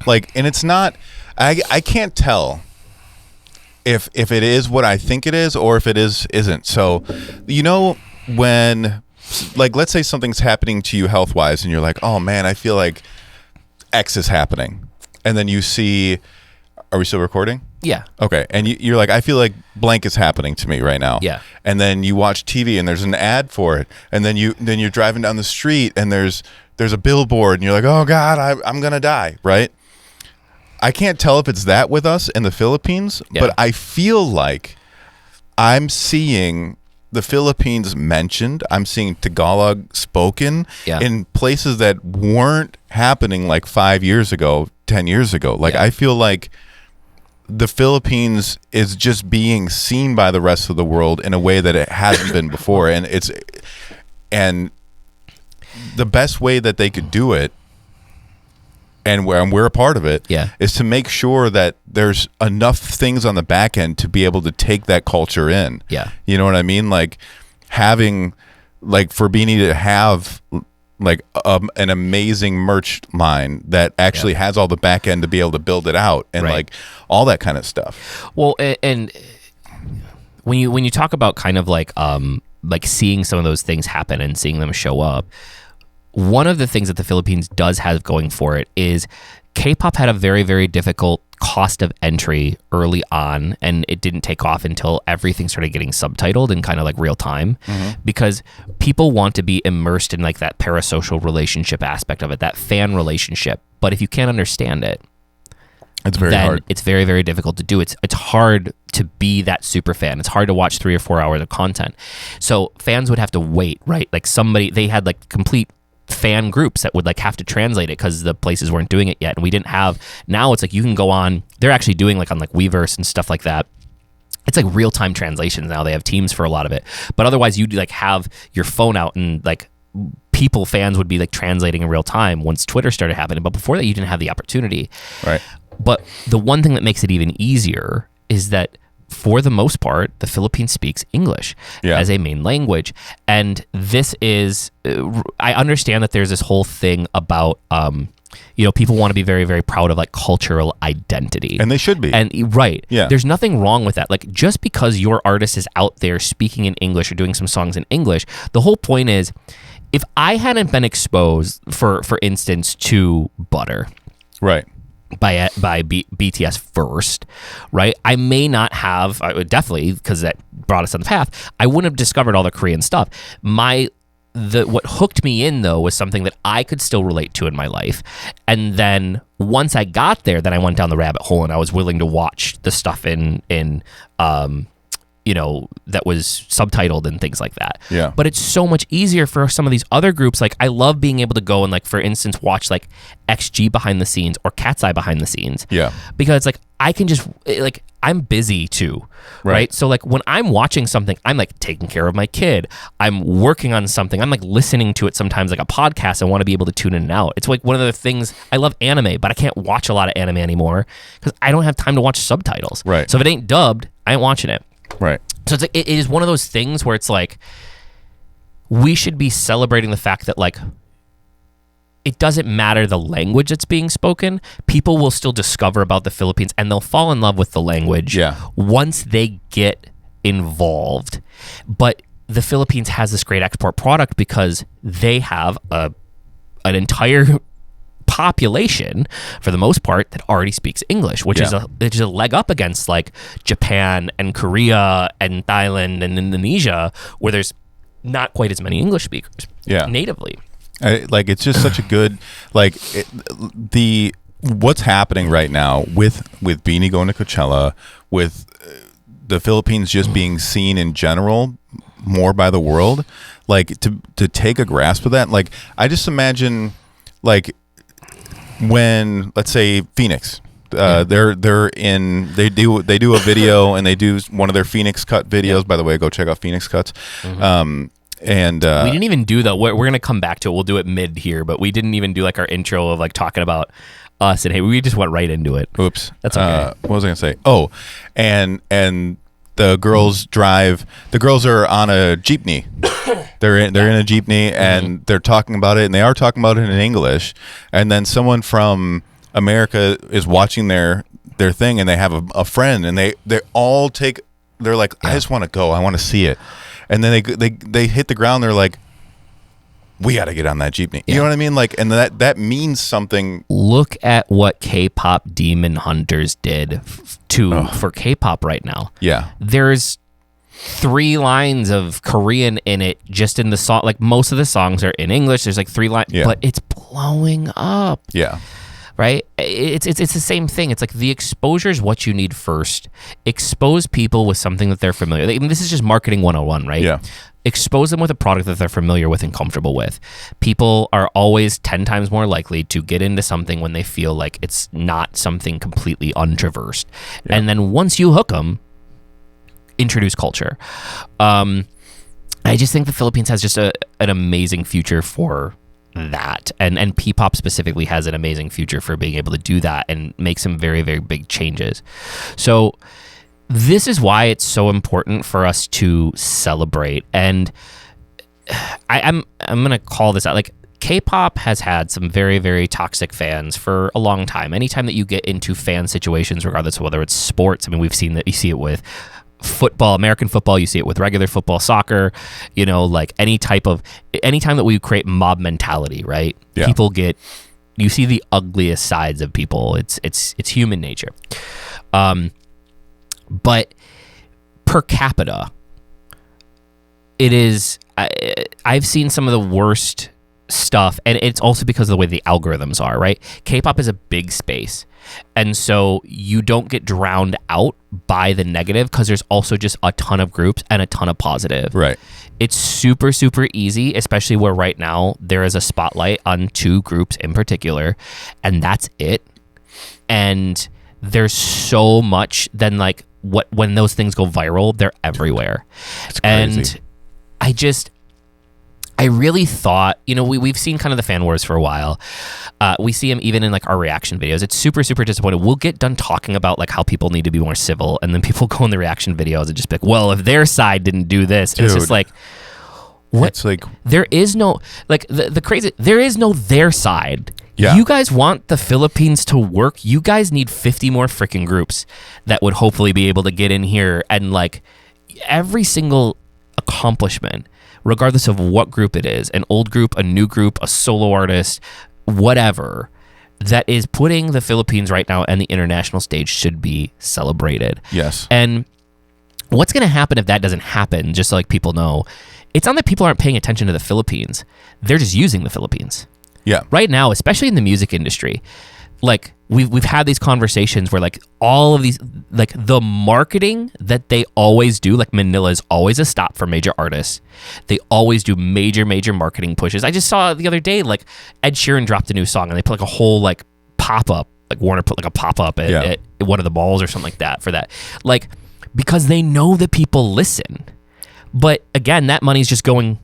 like, and it's not, I can't tell if it is what I think it is or if it isn't. So, you know, when like let's say something's happening to you health wise, and you're like, oh man, I feel like X is happening. And then you see, are we still recording? yeah, Okay. And you're like, I feel like blank is happening to me right now. Yeah. And then you watch TV and there's an ad for it. And then you're driving down the street and there's a billboard and you're like, oh God, I'm going to die. Right. I can't tell if it's that with us in the Philippines, but I feel like I'm seeing the Philippines mentioned. I'm seeing Tagalog spoken in places that weren't happening like 5 years ago, 10 years ago. Like I feel like the Philippines is just being seen by the rest of the world in a way that it hasn't been before, and the best way that they could do it, and we're a part of it, is to make sure that there's enough things on the back end to be able to take that culture in. You know what I mean? Like having, like for BINI to have like an amazing merch line that actually has all the back end to be able to build it out and like all that kind of stuff. Well, and when you talk about kind of like seeing some of those things happen and seeing them show up, one of the things that the Philippines does have going for it is K-pop had a very, very difficult cost of entry early on, and it didn't take off until everything started getting subtitled in kind of like real time, because people want to be immersed in like that parasocial relationship aspect of it, that fan relationship. But if you can't understand it, it's very hard. It's very, very difficult to do. It's hard to be that super fan. It's hard to watch 3 or 4 hours of content. So fans would have to wait, right? Like they had like complete fan groups that would like have to translate it because the places weren't doing it yet, and we didn't have. Now it's like you can go on, they're actually doing like on like Weverse and stuff like that, it's like real-time translations now. They have teams for a lot of it, but otherwise you'd like have your phone out and like fans would be like translating in real time once Twitter started happening, but before that you didn't have the opportunity, right? But the one thing that makes it even easier is that for the most part, the Philippines speaks English as a main language. And this is, I understand that there's this whole thing about, people want to be very, very proud of like cultural identity. And they should be. And there's nothing wrong with that. Like just because your artist is out there speaking in English or doing some songs in English, the whole point is, if I hadn't been exposed, for instance, to Butter. Right. By BTS first, right? I may not have, definitely, because that brought us on the path, I wouldn't have discovered all the Korean stuff. What hooked me in, though, was something that I could still relate to in my life. And then once I got there, then I went down the rabbit hole and I was willing to watch the stuff in that was subtitled and things like that. Yeah. But it's so much easier for some of these other groups. Like I love being able to go and like, for instance, watch like XG behind the scenes or Cat's Eye behind the scenes. Yeah. Because like I can just like, I'm busy too. Right. So like when I'm watching something, I'm like taking care of my kid. I'm working on something. I'm like listening to it sometimes like a podcast. I want to be able to tune in and out. It's like one of the things, I love anime, but I can't watch a lot of anime anymore because I don't have time to watch subtitles. Right. So if it ain't dubbed, I ain't watching it. Right. So it's like it is one of those things where it's like we should be celebrating the fact that like it doesn't matter the language that's being spoken. People will still discover about the Philippines and they'll fall in love with the language once they get involved. But the Philippines has this great export product because they have an entire population, for the most part, that already speaks English, which is a leg up against like Japan and Korea and Thailand and Indonesia, where there's not quite as many English speakers natively. It's just such a good what's happening right now with BINI going to Coachella, with the Philippines just being seen in general more by the world, like to take a grasp of that. Like I just imagine like when, let's say, FINIX, they do a video and they do one of their FINIX cut videos. By the way, go check out FINIX cuts. And we didn't even do we're gonna come back to it. We'll do it mid here, but we didn't even do like our intro of like talking about us. And hey, we just went right into it. Oops, that's okay. What was I gonna say? Oh, and the girls drive. The girls are on a jeepney. They're in a jeepney and they're talking about it, and they are talking about it in English. And then someone from America is watching their thing, and they have a friend, and they all take. They're like, I just want to go. I want to see it. And then they hit the ground. They're like, we got to get on that jeepney. You know what I mean? Like, and that means something. Look at what K-pop Demon Hunters did for K-pop right now. Yeah. There's 3 lines of Korean in it, just in the song. Like most of the songs are in English. There's like 3 lines, but it's blowing up. Yeah. right? It's the same thing. It's like the exposure is what you need first. Expose people with something that they're familiar. I mean, this is just marketing 101, right? Yeah. Expose them with a product that they're familiar with and comfortable with. People are always 10 times more likely to get into something when they feel like it's not something completely untraversed. Yeah. And then once you hook them, introduce culture. I just think the Philippines has just an amazing future for that, and P-pop specifically has an amazing future for being able to do that and make some very, very big changes. So this is why it's so important for us to celebrate. And I'm gonna call this out. Like, K-pop has had some very, very toxic fans for a long time. Anytime that you get into fan situations, regardless of whether it's sports, I mean, we've seen that. You see it with football, American football, you see it with regular football, soccer, like anytime that we create mob mentality, right? Yeah. You see the ugliest sides of people. It's human nature. But per capita, it is, I've seen some of the worst stuff, and it's also because of the way the algorithms are, right? K-pop is a big space. And so you don't get drowned out by the negative because there's also just a ton of groups and a ton of positive. Right. It's super, super easy, especially where right now there is a spotlight on 2 groups in particular, and that's it. And there's so much then, like, when those things go viral, they're everywhere. It's crazy. And I really thought, we've seen kind of the fan wars for a while. We see them even in like our reaction videos. It's super, super disappointing. We'll get done talking about like how people need to be more civil, and then people go in the reaction videos and just be like, well, if their side didn't do this, and it's just like, what? It's like, there is no, like, the crazy, there is no their side. Yeah. You guys want the Philippines to work? You guys need 50 more freaking groups that would hopefully be able to get in here, and like every single accomplishment, regardless of what group it is, an old group, a new group, a solo artist, whatever, that is putting the Philippines right now and the international stage should be celebrated. Yes. And what's going to happen if that doesn't happen, just so like people know, it's not that people aren't paying attention to the Philippines. They're just using the Philippines. Yeah. Right now, especially in the music industry, like we've had these conversations where like all of these, like the marketing that they always do, like Manila is always a stop for major artists. They always do major marketing pushes. I just saw the other day, like Ed Sheeran dropped a new song and they put like a whole like pop-up, like Warner put like a pop-up at one of the malls or something like that for that. Like, because they know that people listen. But again, that money's just going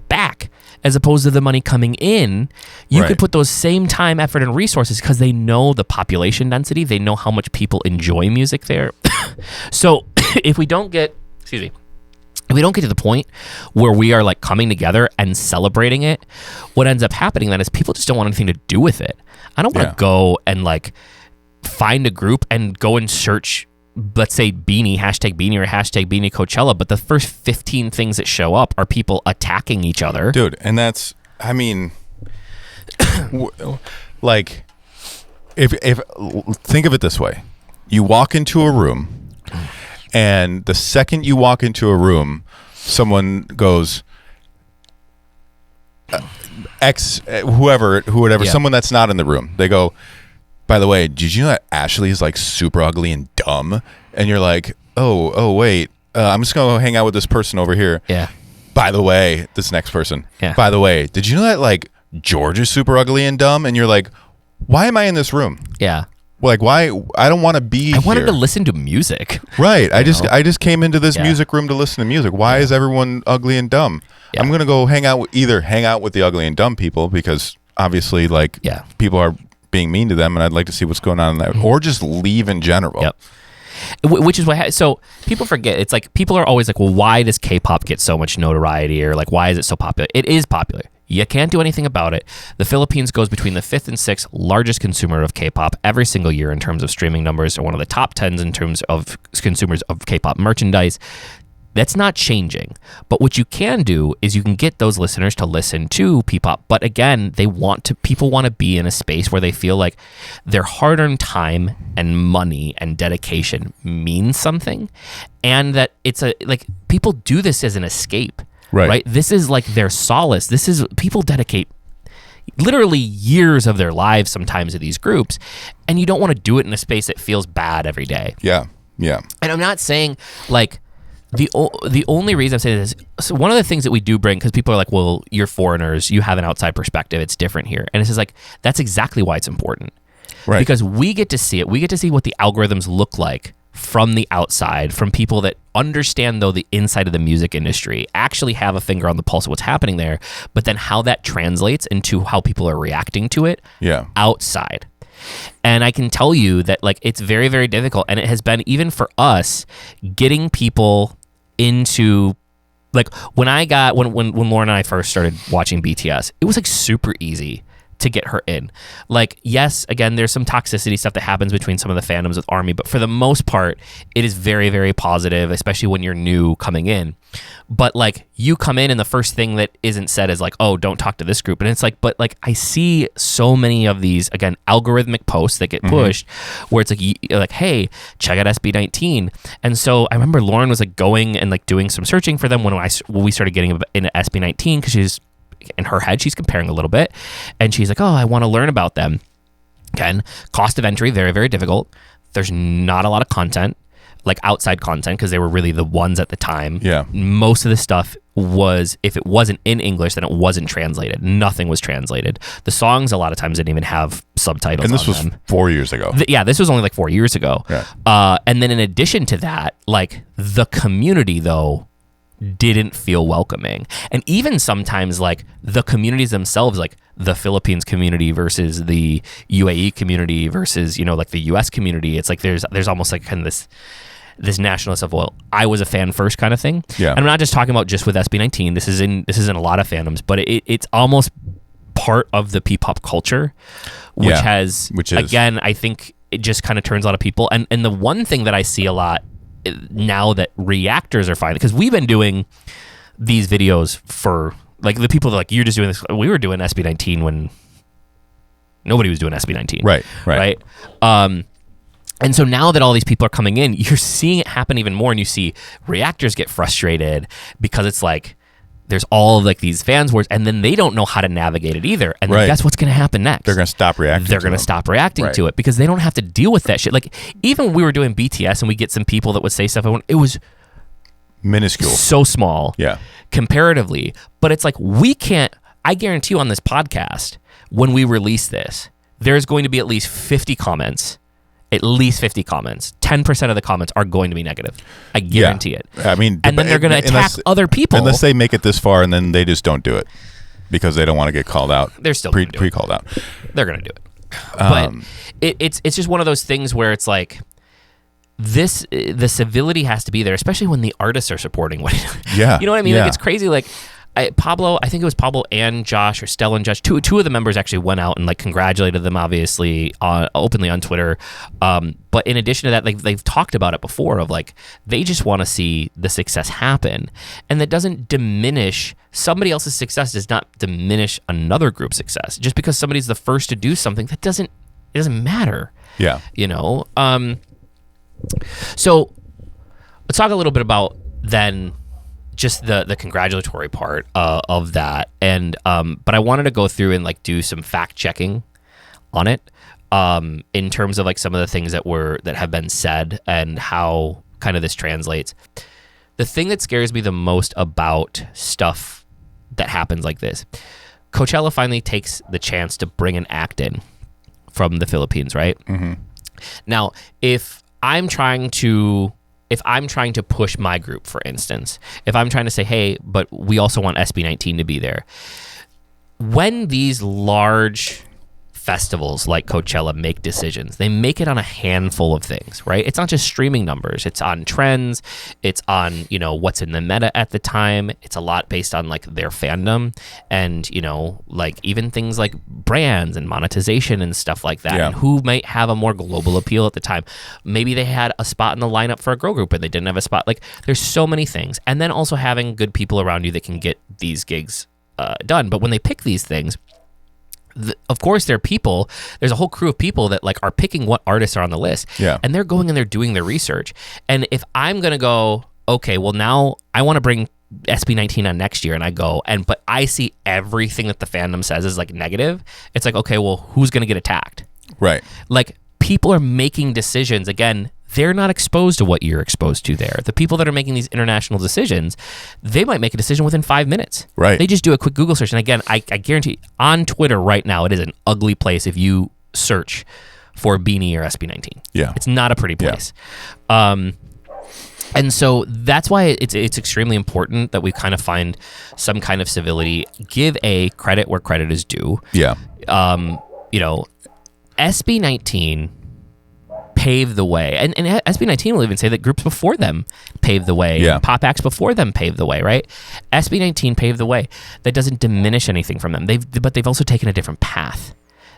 back as opposed to the money coming in. You could put those same time, effort, and resources because they know the population density. They know how much people enjoy music there. So if we don't get to the point where we are like coming together and celebrating it, what ends up happening then is people just don't want anything to do with it. I don't want to go and like find a group and go and search, let's say BINI, #BINI or #BINI Coachella, but the first 15 things that show up are people attacking each other. Dude, and that's, I mean, like, if think of it this way. You walk into a room, and the second you walk into a room, someone goes, whoever, someone that's not in the room, they go, by the way, did you know that Ashley is like super ugly and dumb? And you're like, oh, wait, I'm just gonna go hang out with this person over here. Yeah. By the way, this next person. Yeah. By the way, did you know that like George is super ugly and dumb? And you're like, why am I in this room? Yeah. Like, why? I don't want to be here. I wanted to listen to music. Right. I just came into this music room to listen to music. Why is everyone ugly and dumb? Yeah. I'm gonna go hang out with the ugly and dumb people because obviously, like, people are being mean to them, and I'd like to see what's going on in that, or just leave in general. Yep. Which is why, so people forget, it's like people are always like, well, why does K-pop get so much notoriety, or like, why is it so popular? It is popular. You can't do anything about it. The Philippines goes between the 5th and 6th largest consumer of K-pop every single year in terms of streaming numbers, or one of the top 10s in terms of consumers of K-pop merchandise. That's not changing. But what you can do is you can get those listeners to listen to P-pop. But again, people want to be in a space where they feel like their hard-earned time and money and dedication means something, and that it's people do this as an escape. Right? This is like their solace. People dedicate literally years of their lives sometimes in these groups, and you don't want to do it in a space that feels bad every day. Yeah. And I'm not saying like the only reason I'm saying this is, so one of the things that we do bring, because people are like, well, you're foreigners, you have an outside perspective, it's different here. And it's just like, that's exactly why it's important. Right. Because we get to see it. We get to see what the algorithms look like from the outside, from people that understand, though, the inside of the music industry, actually have a finger on the pulse of what's happening there, but then how that translates into how people are reacting to it outside. And I can tell you that like it's very, very difficult. And it has been, even for us, getting people into, like when Lauren and I first started watching BTS, it was like super easy to get her in. Like, yes, again, there's some toxicity stuff that happens between some of the fandoms with ARMY, but for the most part, it is very, very positive, especially when you're new coming in. But like, you come in and the first thing that isn't said is like, oh, don't talk to this group. And it's like, but like, I see so many of these, again, algorithmic posts that get pushed where it's like, hey, check out SB19. And so I remember Lauren was like going and like doing some searching for them when we started getting into SB19, because she's, in her head, she's comparing a little bit, and she's like, oh, I want to learn about them. Again, cost of entry, very, very difficult. There's not a lot of content, like outside content, because they were really the ones at the time. Yeah. Most of the stuff was, if it wasn't in English, then it wasn't translated. Nothing was translated. The songs a lot of times didn't even have subtitles on them. And this was 4 years ago. This was only like 4 years ago. Yeah. And then in addition to that, like the community, though, didn't feel welcoming. And even sometimes like the communities themselves, like the Philippines community versus the UAE community versus, like the US community, it's like there's almost like kind of this nationalist of, well, I was a fan first kind of thing. Yeah. And I'm not just talking about just with SB19. This is in a lot of fandoms, but it's almost part of the P-pop culture, which is, again, I think it just kind of turns a lot of people. And the one thing that I see a lot now that reactors are finding, because we've been doing these videos for like the people that like, you're just doing this, we were doing SB19 when nobody was doing SB19, right. And so now that all these people are coming in, you're seeing it happen even more, and you see reactors get frustrated because it's like there's all of like these fans wars, and then they don't know how to navigate it either. And then guess what's going to happen next? They're going to stop reacting. They're going to stop reacting to it because they don't have to deal with that shit. Like even when we were doing BTS and we get some people that would say stuff, it was minuscule, so small, comparatively. But it's like I guarantee you on this podcast, when we release this, there's going to be at least 50 comments. At least 50 comments. 10% of the comments are going to be negative. I guarantee it. I mean, and then they're going to attack other people. Unless they make it this far and then they just don't do it because they don't want to get called out. They're still pre-called out. They're going to do it. But it's just one of those things where it's like the civility has to be there, especially when the artists are supporting what. Yeah. You know what I mean? Like it's crazy. Like Pablo, I think it was Pablo and Josh, or Stella and Josh. Two of the members actually went out and like congratulated them, obviously, openly on Twitter. But in addition to that, like they've talked about it before, of like they just want to see the success happen, and that doesn't diminish somebody else's success. Does not diminish another group's success just because somebody's the first to do something. It doesn't matter. Yeah. So let's talk a little bit about then just the congratulatory part of that, and but I wanted to go through and like do some fact checking on it, in terms of like some of the things that have been said and how kind of this translates. The thing that scares me the most about stuff that happens like this, Coachella finally takes the chance to bring an act in from the Philippines, right? Mm-hmm. Now, if I'm trying to push my group, for instance, if I'm trying to say, hey, but we also want SB19 to be there, when these large festivals like Coachella make decisions, they make it on a handful of things, right? It's not just streaming numbers. It's on trends. It's on, what's in the meta at the time. It's a lot based on like their fandom and, like even things like brands and monetization and stuff like that. Yeah. And who might have a more global appeal at the time. Maybe they had a spot in the lineup for a girl group and they didn't have a spot. Like there's so many things. And then also having good people around you that can get these gigs done. But when they pick these things, of course, there are people. There's a whole crew of people that like are picking what artists are on the list, and they're going and they're doing their research. And if I'm gonna go, okay, well now I want to bring SB19 on next year, and I go, but I see everything that the fandom says is like negative. It's like, okay, well, who's going to get attacked? Right. Like, people are making decisions. Again, they're not exposed to what you're exposed to there. The people that are making these international decisions, they might make a decision within 5 minutes. Right. They just do a quick Google search. And again, I guarantee on Twitter right now, it is an ugly place if you search for BINI or SB19. Yeah. It's not a pretty place. Yeah. And so that's why it's extremely important that we kind of find some kind of civility, give credit where credit is due. Yeah. You know, SB19 paved the way. And SB19 will even say that groups before them paved the way. Yeah. Pop acts before them paved the way, right? SB19 paved the way. That doesn't diminish anything from them. But they've also taken a different path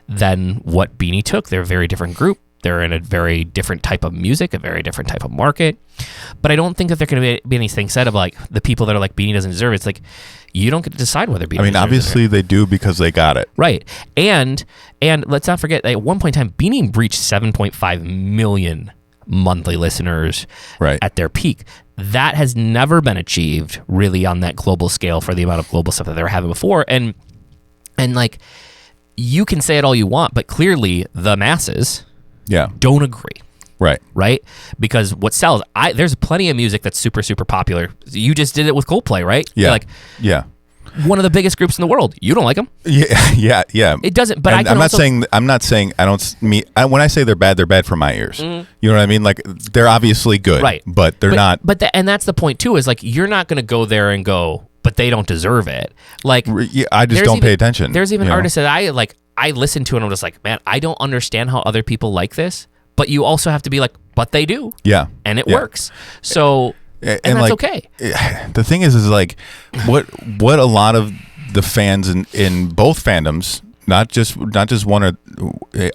than what BINI took. They're a very different group. They're in a very different type of music, a very different type of market. But I don't think that there can be anything said of like the people that are like BINI doesn't deserve it. It's like, you don't get to decide whether BINI deserves obviously they do because they got it. Right. And let's not forget, at one point in time, BINI reached 7.5 million monthly listeners at their peak. That has never been achieved really on that global scale for the amount of global stuff that they were having before. And like, you can say it all you want, but clearly the masses don't agree. Right? Because what sells, there's plenty of music that's super, super popular. You just did it with Coldplay, right? Yeah. Like, one of the biggest groups in the world. You don't like them. Yeah. It doesn't, but I'm not saying when I say they're bad for my ears. You know what I mean? Like, they're obviously good, right? But they're not. And that's the point too, is like, you're not going to go there and go, but they don't deserve it. Like, I just don't pay attention. There's even artists that I listen to and I'm just like, man, I don't understand how other people like this. But you also have to be like, but they do. Yeah. And it works. So, and that's like, okay. The thing is like, what a lot of the fans in both fandoms, not just one,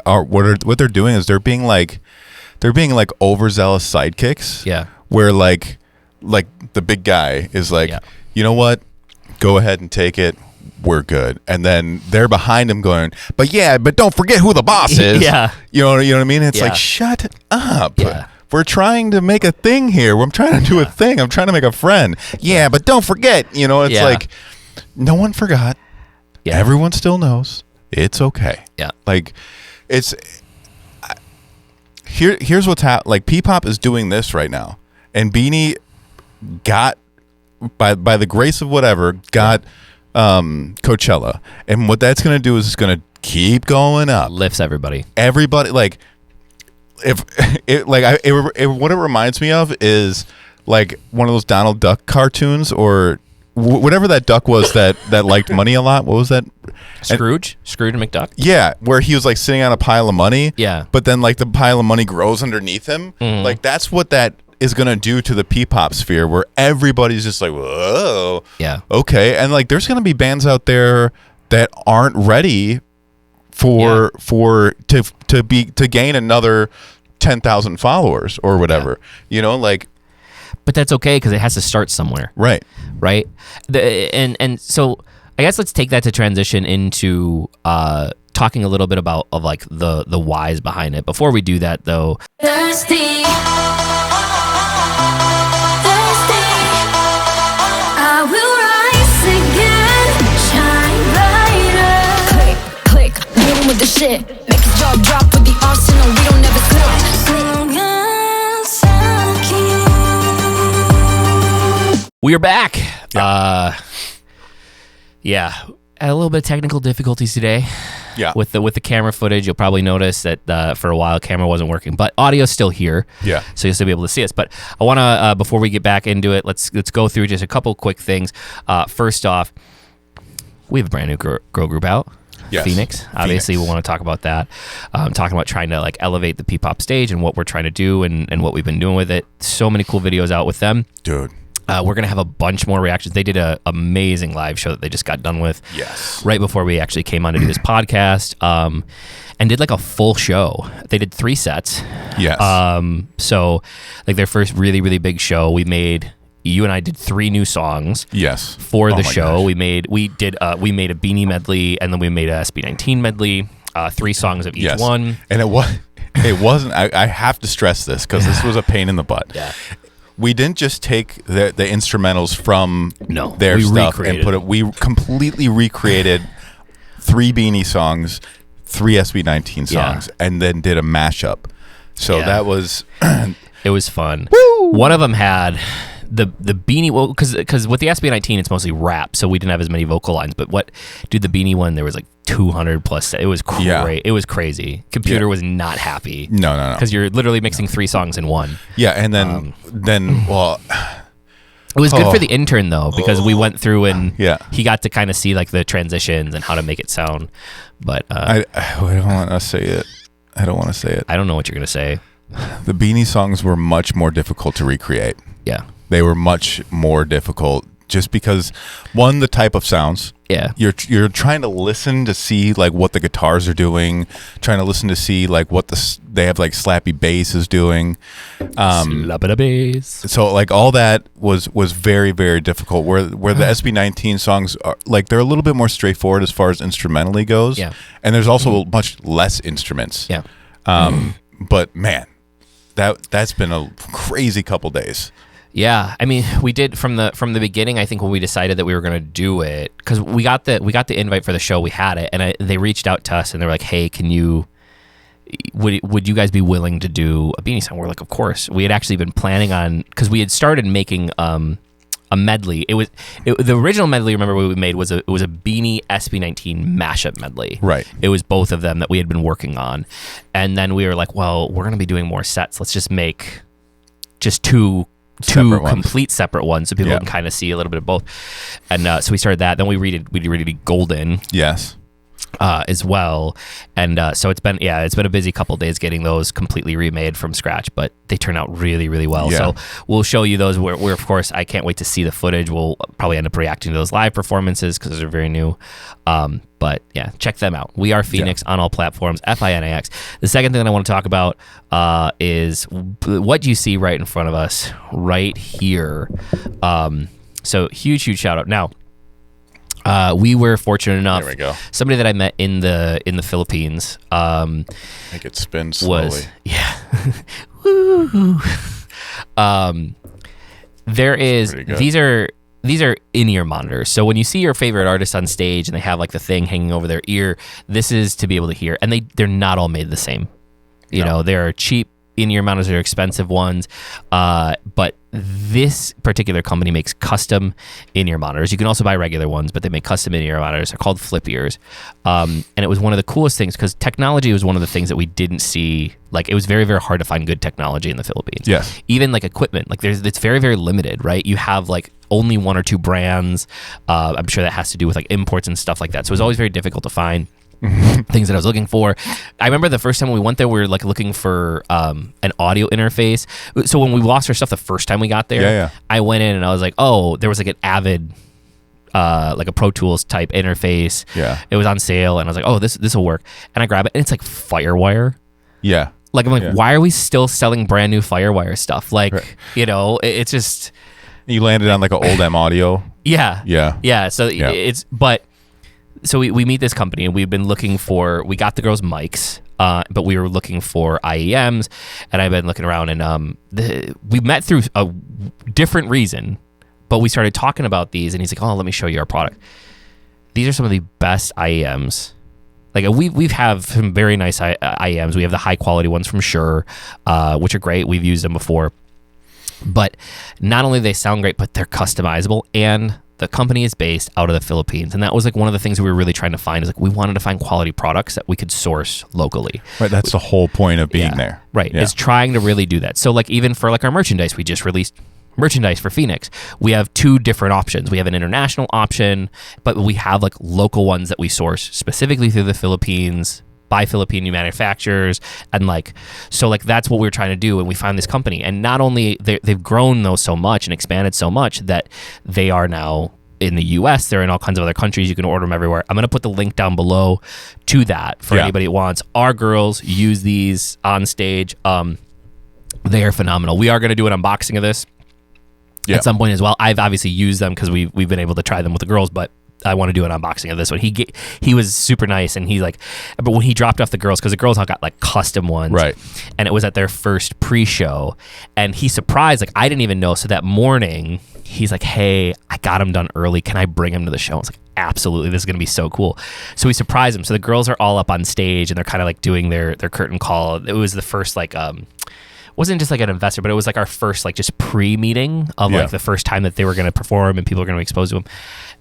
are what they're doing is they're being like overzealous sidekicks. Yeah. Where like the big guy is like, you know what? Go ahead and take it. We're good. And then they're behind him going, but don't forget who the boss is. Yeah. You know what I mean? It's like, shut up. Yeah. We're trying to make a thing here. I'm trying to do a thing. I'm trying to make a friend. Yeah, but don't forget. You know, it's like, no one forgot. Yeah. Everyone still knows. It's okay. Yeah. Like, here's what's happening. Like, P-pop is doing this right now. And BINI got, by the grace of whatever, got Coachella. And what that's going to do is it's going to keep going up. Lifts everybody. Like, what it reminds me of is like one of those Donald Duck cartoons or whatever that duck was that liked money a lot. What was that? Scrooge McDuck. Yeah, where he was like sitting on a pile of money. Yeah. But then like the pile of money grows underneath him. Mm-hmm. Like, that's what that is going to do to the P-pop sphere, where everybody's just like, whoa. Yeah. Okay. And like, there's going to be bands out there that aren't ready to gain another 10,000 followers or whatever, you know, like, but that's okay because it has to start somewhere. Right. And so I guess let's take that to transition into talking a little bit about like the whys behind it. Before we do that though, Thirsty. I will rise again, shine brighter. Click, moving with the shit. Make his jaw drop with the arsenal. We don't never slip. We are back. Had a little bit of technical difficulties today. Yeah. With the camera footage, you'll probably notice that for a while camera wasn't working, but audio's still here. Yeah. So you'll still be able to see us. But I want to before we get back into it, let's go through just a couple quick things. First off, we have a brand new girl group out. Yes. FINIX. Obviously, we want to talk about that. Talking about trying to like elevate the P-pop stage and what we're trying to do and what we've been doing with it. So many cool videos out with them. Dude. We're going to have a bunch more reactions. They did an amazing live show that they just got done with. Yes. Right before we actually came on to do this podcast. And did like a full show. They did 3 sets. Yes. So like their first really, really big show, you and I did 3 new songs. Yes. For the show. Gosh. We made a BINI medley and then we made a SB19 medley, 3 songs of each one. And it wasn't, I have to stress this because this was a pain in the butt. Yeah. we didn't just take the instrumentals from No, their we stuff recreated and put it. We completely recreated 3 BINI songs, 3 SB19 songs, and then did a mashup. So that was it was fun. Woo! One of them had the BINI, well, because with the SB19 it's mostly rap, so we didn't have as many vocal lines. But the BINI one, there was like 200 plus. It was crazy. Yeah. It was crazy. Computer was not happy. No. Because you're literally mixing 3 songs in one. Yeah, and then well. It was good for the intern though, because we went through and he got to kind of see like the transitions and how to make it sound. But I don't want to say it. I don't want to say it. I don't know what you're gonna say. The BINI songs were much more difficult to recreate. Yeah, they were much more difficult just because, one, the type of sounds. Yeah, you're trying to listen to see like what the guitars are doing, trying to listen to see like what they have like slappy bass is doing. Slappy bass. So like all that was very, very difficult. Where the SB19 songs are like, they're a little bit more straightforward as far as instrumentally goes. Yeah, and there's also much less instruments. Yeah, but man, that's been a crazy couple days. Yeah, I mean, we did from the beginning. I think when we decided that we were going to do it, because we got the invite for the show, we had it, and they reached out to us and they were like, "Hey, would you guys be willing to do a BINI song?" We're like, "Of course." We had actually been planning on, because we had started making a medley. The original medley. Remember what we made was a BINI SB19 mashup medley. Right. It was both of them that we had been working on, and then we were like, "Well, we're going to be doing more sets. Let's just make just two complete separate ones so people can kind of see a little bit of both." And so we started that. Then we redid Golden. Yes. As well. And so it's been a busy couple days getting those completely remade from scratch, but they turn out really, really well. Yeah. So we'll show you those where of course I can't wait to see the footage. We'll probably end up reacting to those live performances because they're very new. But yeah, check them out. We are FINIX on all platforms, FINIX. The second thing that I want to talk about is what you see right in front of us right here. So huge shout out. Now, we were fortunate enough. There we go. Somebody that I met in the Philippines. Make it spin slowly. Woo. There is these are in-ear monitors. So when you see your favorite artist on stage and they have like the thing hanging over their ear, this is to be able to hear. And they're not all made the same. You know, there are cheap in-ear monitors, there are expensive ones, but this particular company makes custom in-ear monitors. You can also buy regular ones, but they make custom in-ear monitors. They're called flip ears. And it was one of the coolest things because technology was one of the things that we didn't see. Like, it was very, very hard to find good technology in the Philippines. Yes. Even like equipment, like it's very, very limited, right? You have like only 1 or 2 brands. I'm sure that has to do with like imports and stuff like that. So it was always very difficult to find things that I was looking for. I remember the first time we went there, we were like looking for an audio interface. So when we lost our stuff the first time we got there, I went in and I was like, oh, there was like an Avid, like a Pro Tools type interface. Yeah. It was on sale and I was like, oh, this will work. And I grab it and it's like Firewire. Yeah. Like, I'm like, why are we still selling brand new Firewire stuff? Like, you know, it's just. You landed on like an old M audio. Yeah. So So we meet this company and we've been looking for, we got the girls' mics, but we were looking for IEMs, and I've been looking around and we met through a different reason, but we started talking about these and he's like, oh, let me show you our product. These are some of the best IEMs. Like we have some very nice IEMs. We have the high quality ones from Shure, which are great. We've used them before. But not only do they sound great, but they're customizable, and the company is based out of the Philippines. And that was like one of the things we were really trying to find, is like we wanted to find quality products that we could source locally. Right, that's the whole point of being there. Right, is trying to really do that. So like even for like our merchandise, we just released merchandise for FINIX. We have 2 different options. We have an international option, but we have like local ones that we source specifically through the Philippines by Filipino manufacturers, and like, so like that's what we're trying to do. And we find this company, and not only they've grown though so much and expanded so much that they are now in the US, they're in all kinds of other countries. You can order them everywhere. I'm going to put the link down below to that for anybody that wants. Our girls use these on stage. They are phenomenal. We are going to do an unboxing of this at some point as well. I've obviously used them because we've been able to try them with the girls, but I want to do an unboxing of this one. He was super nice, and he's like, but when he dropped off the girls, because the girls all got like custom ones, Right. and it was at their first pre-show, and he surprised, like I didn't even know. So that morning, he's like, hey, I got him done early. Can I bring him to the show? I was like, absolutely. This is going to be so cool. So we surprised him. So the girls are all up on stage, and they're kind of like doing their curtain call. It was the first like, wasn't just like an investor, but it was like our first like just pre-meeting of like the first time that they were going to perform and people were going to be exposed to them.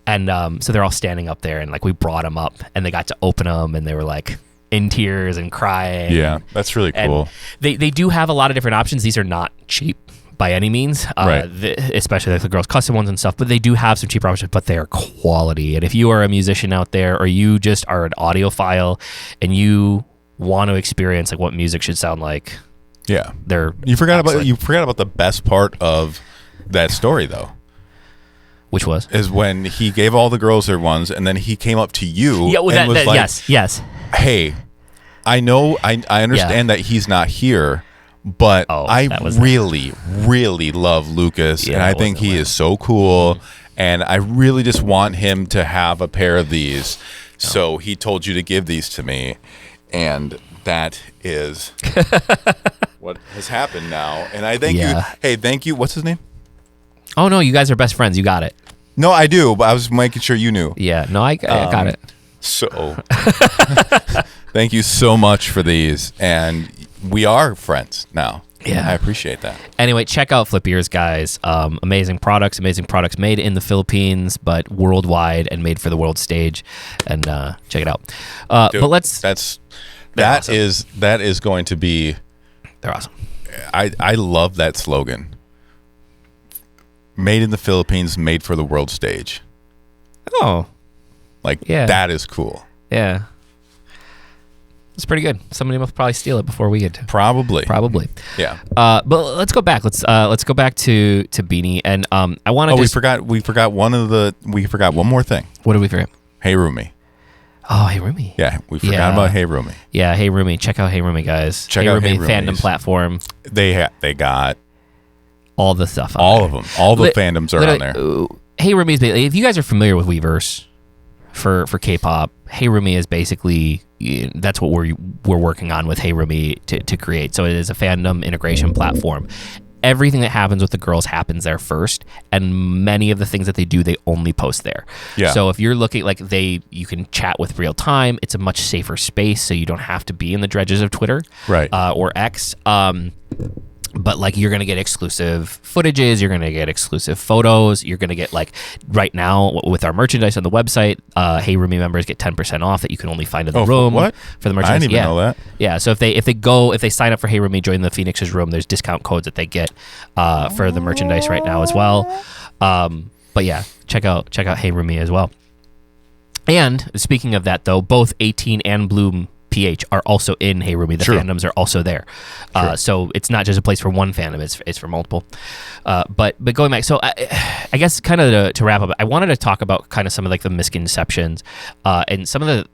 And so they're all standing up there, and like we brought them up, and they got to open them, and they were like in tears and crying. Yeah, that's really cool. And they do have a lot of different options. These are not cheap by any means, Right. Especially like the girls' custom ones and stuff, but they do have some cheaper options, but they are quality. And if you are a musician out there, or you just are an audiophile and you want to experience like what music should sound like, Yeah. they're You forgot excellent. about the best part of that story though. Which was? Is when he gave all the girls their ones, and then he came up to you Yeah, well, and was like, yes. hey, I know, I understand that he's not here, but I really, really love Lucas, and I think he is so cool, and I really just want him to have a pair of these. So he told you to give these to me, and that is what has happened now. And I thank you. Hey, thank you. What's his name? Oh, no, you guys are best friends. You got it. No, I do, but I was making sure you knew. Yeah, no, I got it. So, thank you so much for these, and we are friends now. Yeah. I appreciate that. Anyway, check out Flip Ears, guys. Amazing products made in the Philippines, but worldwide and made for the world stage. And check it out. Dude, but that is going to be. They're awesome. I love that slogan. Made in the Philippines, made for the world stage. Oh, that is cool. Yeah. It's pretty good. Somebody will probably steal it before we get to it. Probably. Yeah. But let's go back. Let's go back to BINI, and I want to. We forgot one more thing. What did we forget? Hey Rumi. Oh, Hey Rumi. Yeah, we forgot about Hey Rumi. Yeah, Hey Rumi. Check out Hey Rumi, guys. Check out Hey Rumi fandom platform. They got all the stuff. All of them. All the fandoms are on there. Hey Rumi is basically, if you guys are familiar with Weverse for K-pop, Hey Rumi is basically, that's what we're working on with Hey Rumi to create. So it is a fandom integration platform. Everything that happens with the girls happens there first, and many of the things that they do, they only post there. Yeah. So if you're looking you can chat with real time. It's a much safer space, so you don't have to be in the dredges of Twitter, right? Or X. But like you're gonna get exclusive footages, you're gonna get exclusive photos, you're gonna get like right now with our merchandise on the website, Hey Rumi members get 10% off that you can only find in the room. What? For the merchandise. I didn't even know that. Yeah, so if they sign up for Hey Rumi, join the FINIX's room, there's discount codes that they get for the merchandise right now as well. But yeah, check out Hey Rumi as well. And speaking of that though, both 18 and Bloom PH are also in Hey Rumi. The fandoms are also there. So it's not just a place for one fandom, it's for multiple. But going back, so I guess kind of to wrap up, I wanted to talk about kind of some of like the misconceptions and some of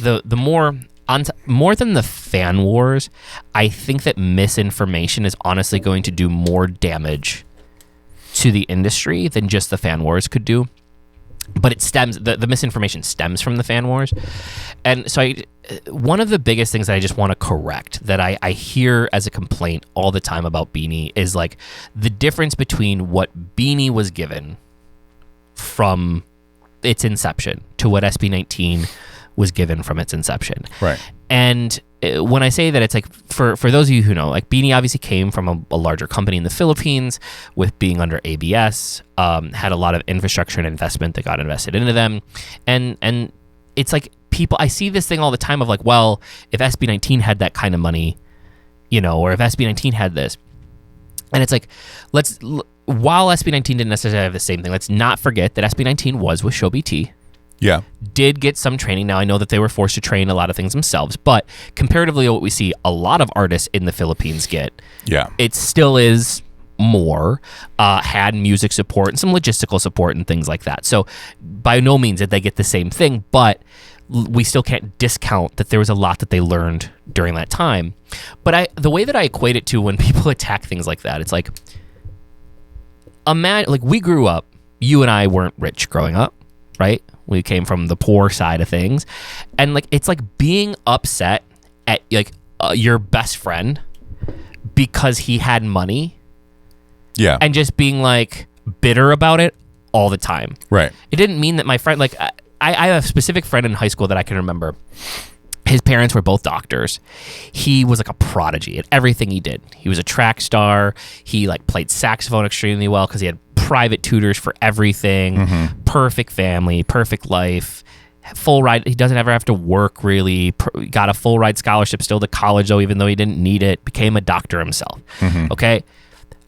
the more than the fan wars. I think that misinformation is honestly going to do more damage to the industry than just the fan wars could do. But it stems, the misinformation stems from the fan wars. And so one of the biggest things that I just want to correct that I hear as a complaint all the time about BINI is like the difference between what BINI was given from its inception to what SB19 was given from its inception. Right. And when I say that, it's like for those of you who know, like BINI obviously came from a larger company in the Philippines with being under ABS, had a lot of infrastructure and investment that got invested into them. And it's like people, I see this thing all the time of like, well, if SB19 had that kind of money, or if SB19 had this, and it's like, while SB19 didn't necessarily have the same thing, let's not forget that SB19 was with Show BT. Yeah. Did get some training. Now, I know that they were forced to train a lot of things themselves, but comparatively what we see a lot of artists in the Philippines get, it still is more, had music support and some logistical support and things like that. So by no means did they get the same thing, but we still can't discount that there was a lot that they learned during that time. But the way that I equate it to when people attack things like that, it's like, imagine, like we grew up, you and I weren't rich growing up, right? We came from the poor side of things. And like, it's like being upset at like your best friend because he had money. Yeah. And just being like bitter about it all the time. Right. It didn't mean that my friend, like, I have a specific friend in high school that I can remember. His parents were both doctors. He was like a prodigy at everything he did. He was a track star. He like played saxophone extremely well because he had private tutors for everything. Perfect family, perfect life, full ride. He doesn't ever have to work really. Got a full ride scholarship still to college though, even though he didn't need it. Became a doctor himself. Okay.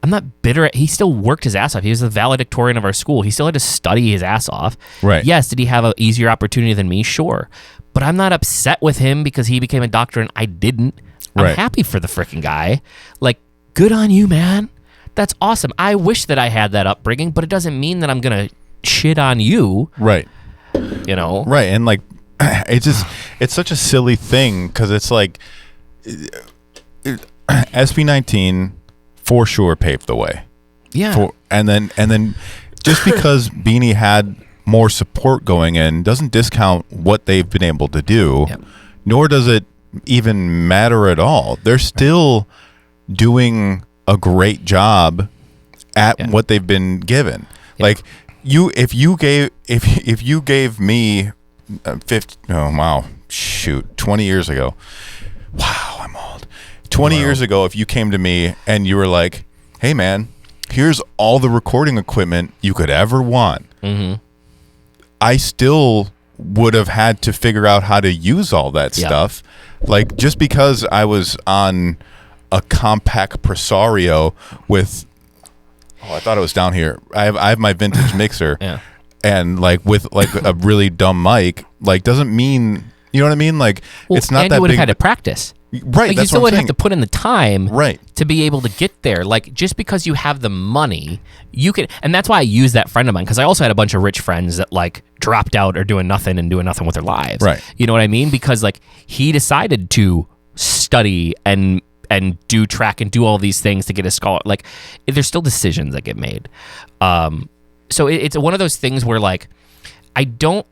I'm not bitter. He still worked his ass off. He was the valedictorian of our school. He still had to study his ass off. Right. Yes. Did he have an easier opportunity than me? Sure. But I'm not upset with him because he became a doctor and I didn't. I'm Right. happy for the freaking guy. Like, good on you, man. That's awesome. I wish that I had that upbringing, but it doesn't mean that I'm going to shit on you. Right. You know? Right. And like, it's such a silly thing because it's like SB19 for sure paved the way. Yeah. And then just because BINI had more support going in doesn't discount what they've been able to do, nor does it even matter at all. They're still doing a great job at what they've been given. Like if you gave me 20 years ago. Wow, I'm old. 20 years ago, if you came to me and you were like, hey man, here's all the recording equipment you could ever want. I still would have had to figure out how to use all that stuff. Like, just because I was on a compact Presario with, I thought it was down here. I have my vintage mixer, and like with like a really dumb mic, like doesn't mean, you know what I mean? Like, it's not and that you would big. have had to practice. Right. Like, That's you still what would I'm have to put in the time to be able to get there. Like, just because you have the money, you can, and that's why I use that friend of mine, because I also had a bunch of rich friends that like dropped out or doing nothing with their lives. Right. You know what I mean? Because like he decided to study and do track and do all these things to get a scholar. Like, there's still decisions that get made. So it's one of those things where like, I don't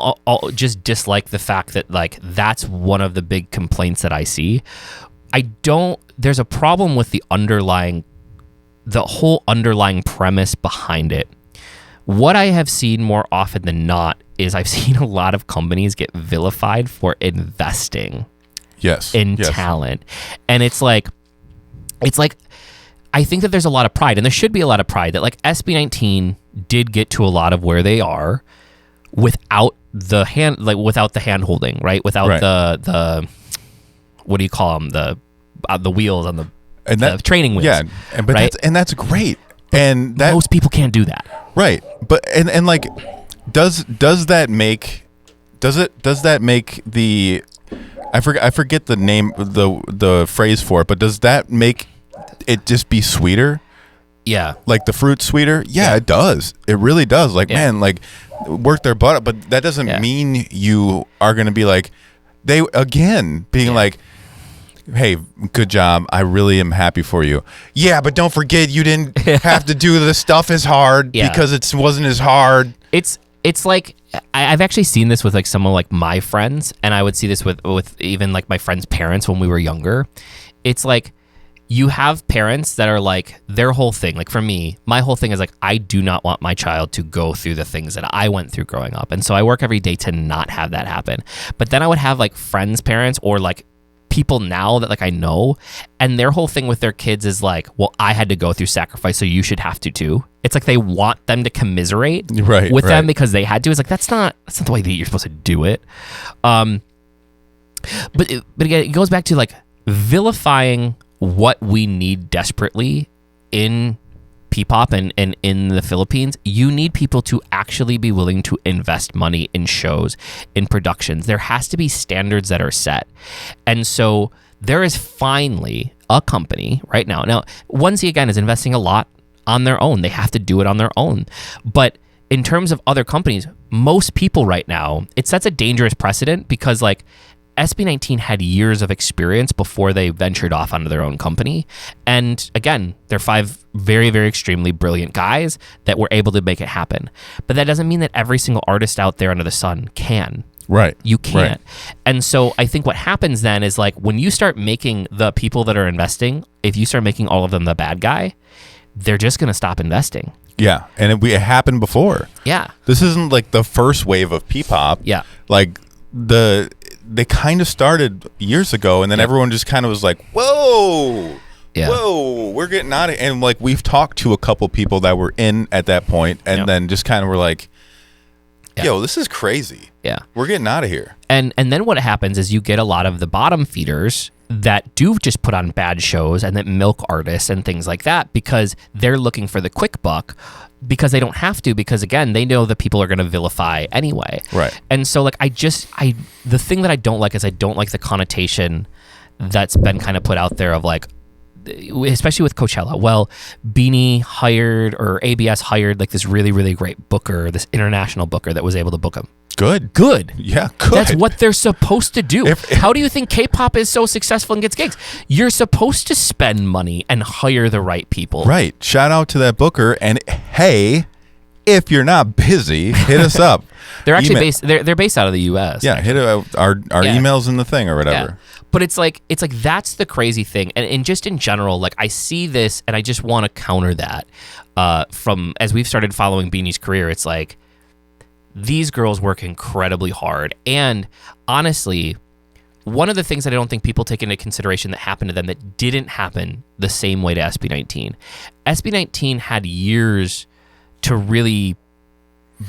just dislike the fact that like that's one of the big complaints that I see. There's a problem with the whole underlying premise behind it. What I have seen more often than not is I've seen a lot of companies get vilified for investing in talent. And it's like, I think that there's a lot of pride, and there should be a lot of pride that like SB19 did get to a lot of where they are without the hand holding, right? Without the what do you call them? The wheels on the training wheels. Yeah, but that's great. And that most people can't do that. Right. But and like does that make the I forget the name, the phrase for it, but does that make it just be sweeter? Yeah. Like the fruit sweeter? Yeah, it does. It really does. Like, man, like work their butt up, but that doesn't mean you are going to be like, like, hey, good job. I really am happy for you. Yeah, but don't forget you didn't have to do the stuff as hard because it wasn't as hard. It's like, I've actually seen this with like some of like my friends, and I would see this with even like my friends' parents when we were younger. It's like, you have parents that are like, their whole thing, like for me, my whole thing is like, I do not want my child to go through the things that I went through growing up. And so I work every day to not have that happen. But then I would have like friends' parents or like people now that like I know, and their whole thing with their kids is like, well, I had to go through sacrifice, so you should have to too. It's like they want them to commiserate with them because they had to. It's like, that's not the way that you're supposed to do it. But again, it goes back to like vilifying what we need desperately in PPOP and in the Philippines. You need people to actually be willing to invest money in shows, in productions. There has to be standards that are set. And so there is finally a company right now. Now, 1Z again is investing a lot on their own. They have to do it on their own. But in terms of other companies, most people right now, it sets a dangerous precedent because like SB19 had years of experience before they ventured off onto their own company. And again, they're 5 very, very extremely brilliant guys that were able to make it happen. But that doesn't mean that every single artist out there under the sun can. Right. You can't. Right. And so I think what happens then is like when you start making the people that are investing, if you start making all of them the bad guy, they're just going to stop investing. Yeah. And it happened before. Yeah. This isn't like the first wave of P-pop. Yeah. Like they kind of started years ago, and then everyone just kind of was like, whoa, whoa, we're getting out of it. And like we've talked to a couple people that were in at that point, and then just kind of were like, yo, this is crazy. Yeah. We're getting out of here. And then what happens is you get a lot of the bottom feeders that do just put on bad shows and that milk artists and things like that because they're looking for the quick buck because they don't have to, because again, they know that people are going to vilify anyway. Right. And so like the thing that I don't like is I don't like the connotation that's been kind of put out there of like, especially with Coachella. Well, BINI hired or ABS hired like this really, really great booker, this international booker that was able to book him. Good. Yeah, good. That's what they're supposed to do. How do you think K-pop is so successful and gets gigs? You're supposed to spend money and hire the right people. Right. Shout out to that booker. And hey, if you're not busy, hit us up. They're actually based. They're based out of the U.S. Yeah, hit our emails in the thing or whatever. Yeah. But it's like that's the crazy thing, and just in general, like I see this, and I just want to counter that. From as we've started following BINI's career, it's like these girls work incredibly hard, and honestly, one of the things that I don't think people take into consideration that happened to them that didn't happen the same way to SB19. SB19 had years to really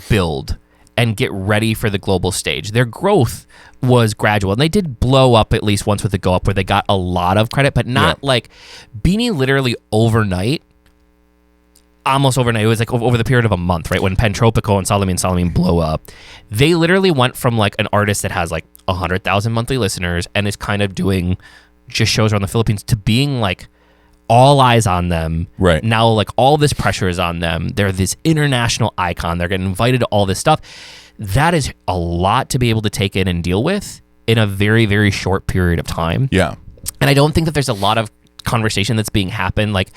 build and get ready for the global stage. Their growth was gradual, and they did blow up at least once with the Go Up where they got a lot of credit, but not like BINI literally overnight, almost overnight. It was like over the period of a month, right? When Pentropico and Salamine blow up, they literally went from like an artist that has like 100,000 monthly listeners and is kind of doing just shows around the Philippines to being like all eyes on them. Right. Now, like all this pressure is on them. They're this international icon. They're getting invited to all this stuff. That is a lot to be able to take in and deal with in a very, very short period of time. Yeah. And I don't think that there's a lot of conversation that's being happened. Like,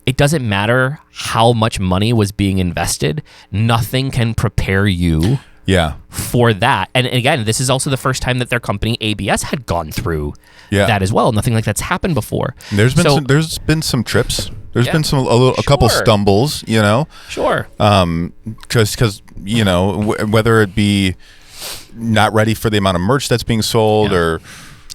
it doesn't matter how much money was being invested. Nothing can prepare you for that. And again, this is also the first time that their company ABS had gone through that as well. Nothing like that's happened before. There's been some trips. There's been a couple stumbles, you know. Sure. Because you know, whether it be not ready for the amount of merch that's being sold or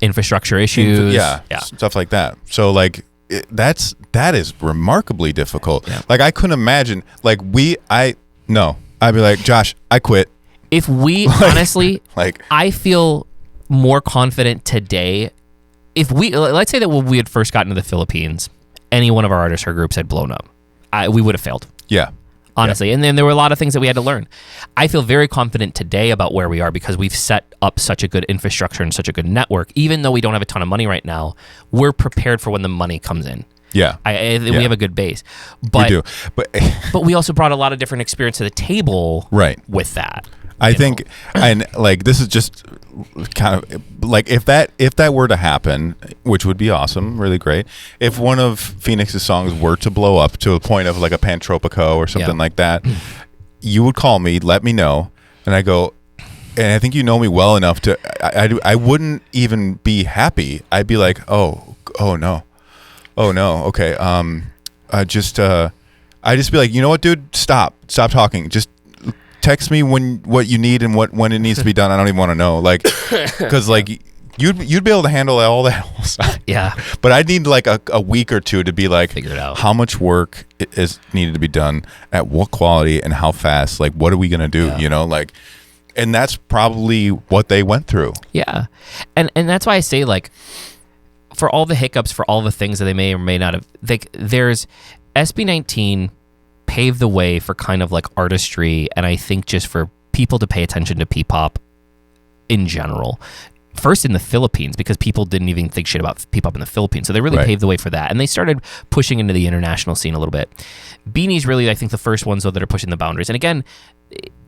infrastructure issues, stuff like that. So like that is remarkably difficult. Yeah. Like I couldn't imagine. Like I'd be like, Josh, I quit. If we honestly, I feel more confident today. If let's say that when we had first gotten to the Philippines, any one of our artists or groups had blown up, we would have failed. Yeah. Honestly. Yeah. And then there were a lot of things that we had to learn. I feel very confident today about where we are because we've set up such a good infrastructure and such a good network. Even though we don't have a ton of money right now, we're prepared for when the money comes in. Yeah. We have a good base. But, we do. But we also brought a lot of different experience to the table with that. I think, and like this is just kind of like if that were to happen, which would be awesome, really great. If one of FINIX's songs were to blow up to a point of like a Pantropico or something like that, you would call me, let me know, and I go, and I think you know me well enough to I wouldn't even be happy. I'd be like, oh no, okay, I just be like, you know what, dude, stop talking, just text me what you need and when it needs to be done. I don't even want to know, like, because like you'd be able to handle all that whole stuff. Yeah. But I'd need like a week or two to be like, figure it out. How much work is needed to be done, at what quality, and how fast. Like, what are we gonna do? You know, like, and that's probably what they went through. Yeah, and that's why I say, like, for all the hiccups, for all the things that they may or may not have, like, there's SB19 paved the way for kind of like artistry, and I think just for people to pay attention to P-pop in general. First in the Philippines, because people didn't even think shit about P-pop in the Philippines, so they really paved the way for that, and they started pushing into the international scene a little bit. BINI's really, I think, the first ones though that are pushing the boundaries. And again,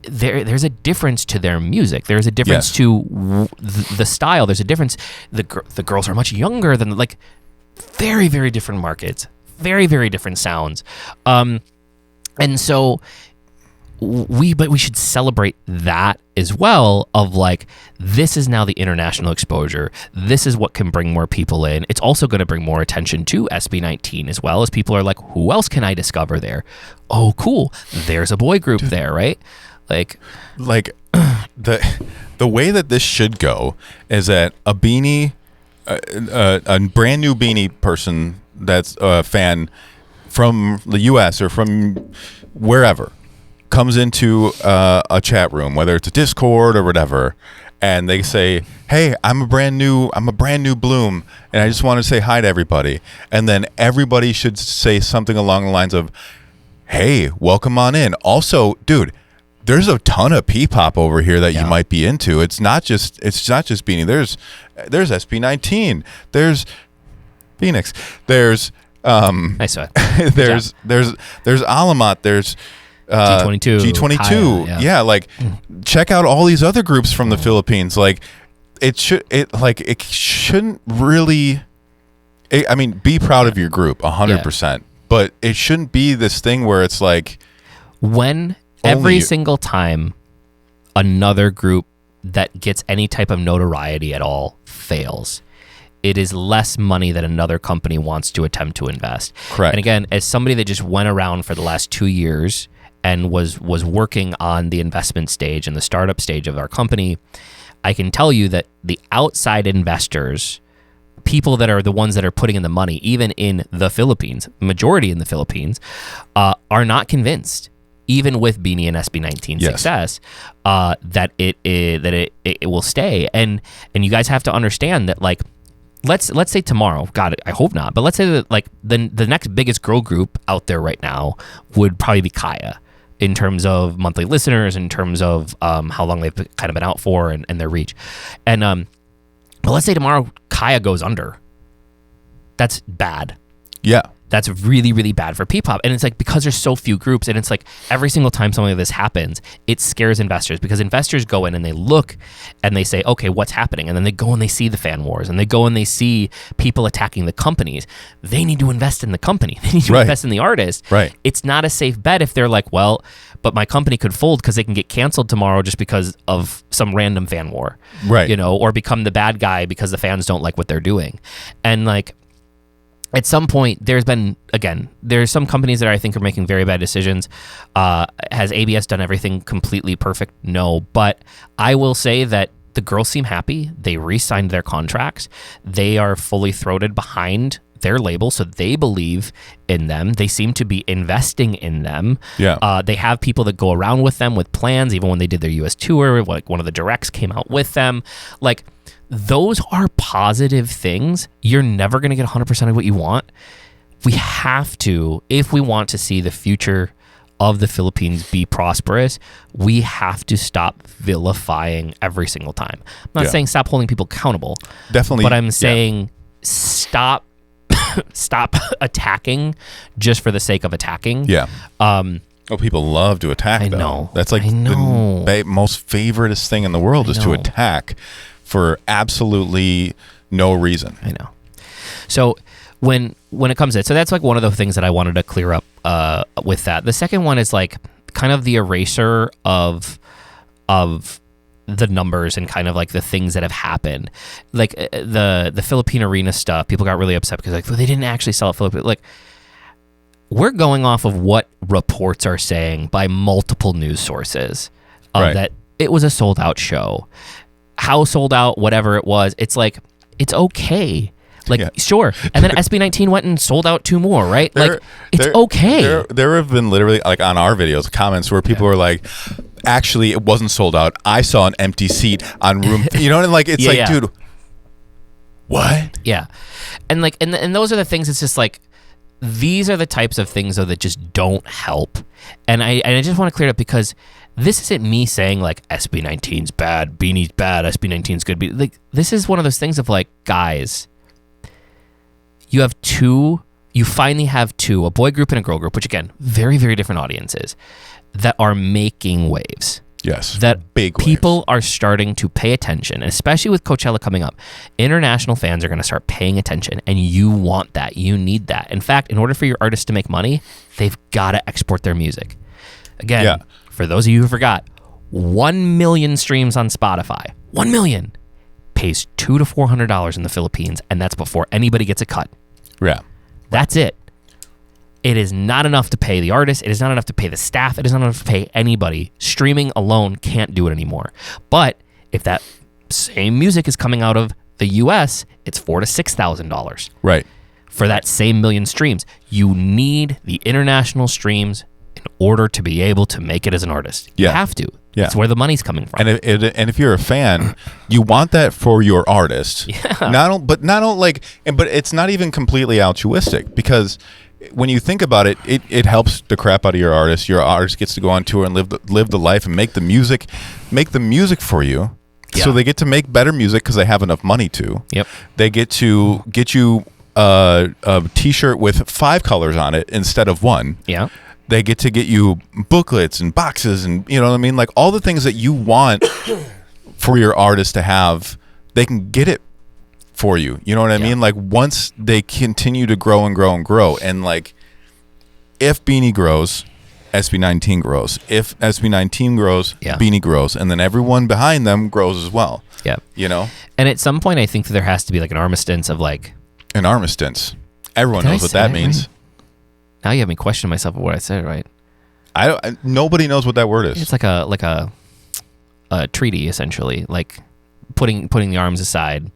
there's a difference to their music. There's a difference to the style. There's a difference. The girls are much younger than, like, very, very different markets, very, very different sounds. And so we should celebrate that as well, of like, this is now the international exposure. This is what can bring more people in. It's also going to bring more attention to SB19 as well, as people are like, who else can I discover there? Oh, cool. There's a boy group there, right? Like the way that this should go is that a BINI, a brand new BINI person that's a fan from the US or from wherever, comes into a chat room, whether it's a Discord or whatever, and they say, "Hey, I'm a brand new Bloom, and I just want to say hi to everybody." And then everybody should say something along the lines of, "Hey, welcome on in. Also, dude, there's a ton of P-pop over here that you might be into. It's not just BINI. There's SB19. There's FINIX. There's nice. there's Alamat. There's G22. Yeah, like check out all these other groups from the Philippines. Like it shouldn't really. I mean, be proud of your group 100%, but it shouldn't be this thing where it's like when every single time another group that gets any type of notoriety at all fails, it is less money that another company wants to attempt to invest. Correct. And again, as somebody that just went around for the last 2 years and was working on the investment stage and the startup stage of our company, I can tell you that the outside investors, people that are the ones that are putting in the money, even in the Philippines, majority in the Philippines, are not convinced, even with BINI and SB19 success, that it will stay. And you guys have to understand that, like, let's say tomorrow, God, I hope not, but let's say that like the next biggest girl group out there right now would probably be Kaya, in terms of monthly listeners, in terms of how long they've kind of been out for and their reach. And but let's say tomorrow Kaya goes under. That's bad. Yeah. That's really, really bad for P-pop. And it's like, because there's so few groups, and it's like every single time something like this happens, it scares investors, because investors go in and they look and they say, okay, what's happening? And then they go and they see the fan wars, and they go and they see people attacking the companies. They need to invest in the company. They need to invest in the artist. Right. It's not a safe bet if they're like, well, but my company could fold because they can get canceled tomorrow just because of some random fan war. Right. You know, or become the bad guy because the fans don't like what they're doing. And like, at some point, there's some companies that I think are making very bad decisions. Has ABS done everything completely perfect? No. But I will say that the girls seem happy. They re-signed their contracts. They are fully throated behind their label, so they believe in them. They seem to be investing in them. Yeah. They have people that go around with them with plans, even when they did their US tour, like one of the directs came out with them. Like, those are positive things. You're never going to get 100% of what you want. We have to, if we want to see the future of the Philippines be prosperous, we have to stop vilifying every single time. I'm not saying stop holding people accountable. Definitely. But I'm saying stop attacking just for the sake of attacking. Yeah. People love to attack. I know. That's like the most favoriteest thing in the world is to attack for absolutely no reason. I know. So when it comes to it, so that's like one of the things that I wanted to clear up with that. The second one is like kind of the erasure of the numbers and kind of like the things that have happened. Like the Philippine arena stuff, people got really upset because like, well, they didn't actually sell it Philippines. Like, we're going off of what reports are saying by multiple news sources that it was a sold out show. How sold out, whatever it was, it's like, it's okay. Like, sure. And then SB19 went and sold out 2 more, right? It's okay. There have been literally, like, on our videos, comments where people were like, actually, it wasn't sold out. I saw an empty seat on room, you know, and like, it's dude, what? Yeah. And like, and those are the things, it's just like, these are the types of things, though, that just don't help. And I just want to clear it up, because this isn't me saying like SB19's bad, BINI's bad, SB19's good. Like, this is one of those things of like, guys, you finally have 2, a boy group and a girl group, which again, very, very different audiences, that are making waves. Yes. that Big people waves. are starting to pay attention, especially with Coachella coming up. International fans are going to start paying attention, and you want that. You need that. In fact, in order for your artists to make money, they've got to export their music. Again, for those of you who forgot, 1 million streams on Spotify. 1 million pays $200 to $400 in the Philippines, and that's before anybody gets a cut. Yeah. That's it. It is not enough to pay the artist. It is not enough to pay the staff. It is not enough to pay anybody. Streaming alone can't do it anymore. But if that same music is coming out of the US, it's $4,000 to $6,000. Right. For that same million streams. You need the international streams in order to be able to make it as an artist. You have to. Yeah. That's where the money's coming from. And if you're a fan, you want that for your artist. Yeah. But it's not even completely altruistic, because when you think about it, it helps the crap out of your artist. Your artist gets to go on tour and live the life and make the music for you. Yeah. So they get to make better music because they have enough money to. Yep. They get to get you a T-shirt with 5 colors on it instead of 1. Yeah. They get to get you booklets and boxes and, you know what I mean? Like, all the things that you want for your artist to have, they can get it for you. You know what I mean? Like, once they continue to grow and grow and grow, and like, if BINI grows, SB19 grows. If SB19 grows, BINI grows, and then everyone behind them grows as well. Yeah. You know? And at some point, I think that there has to be like an armistice of like... An armistice. Everyone Did I knows what say that it means. right? Now you have me question myself of what I said, right? Nobody knows what that word is. It's like a treaty, essentially, like putting the arms aside.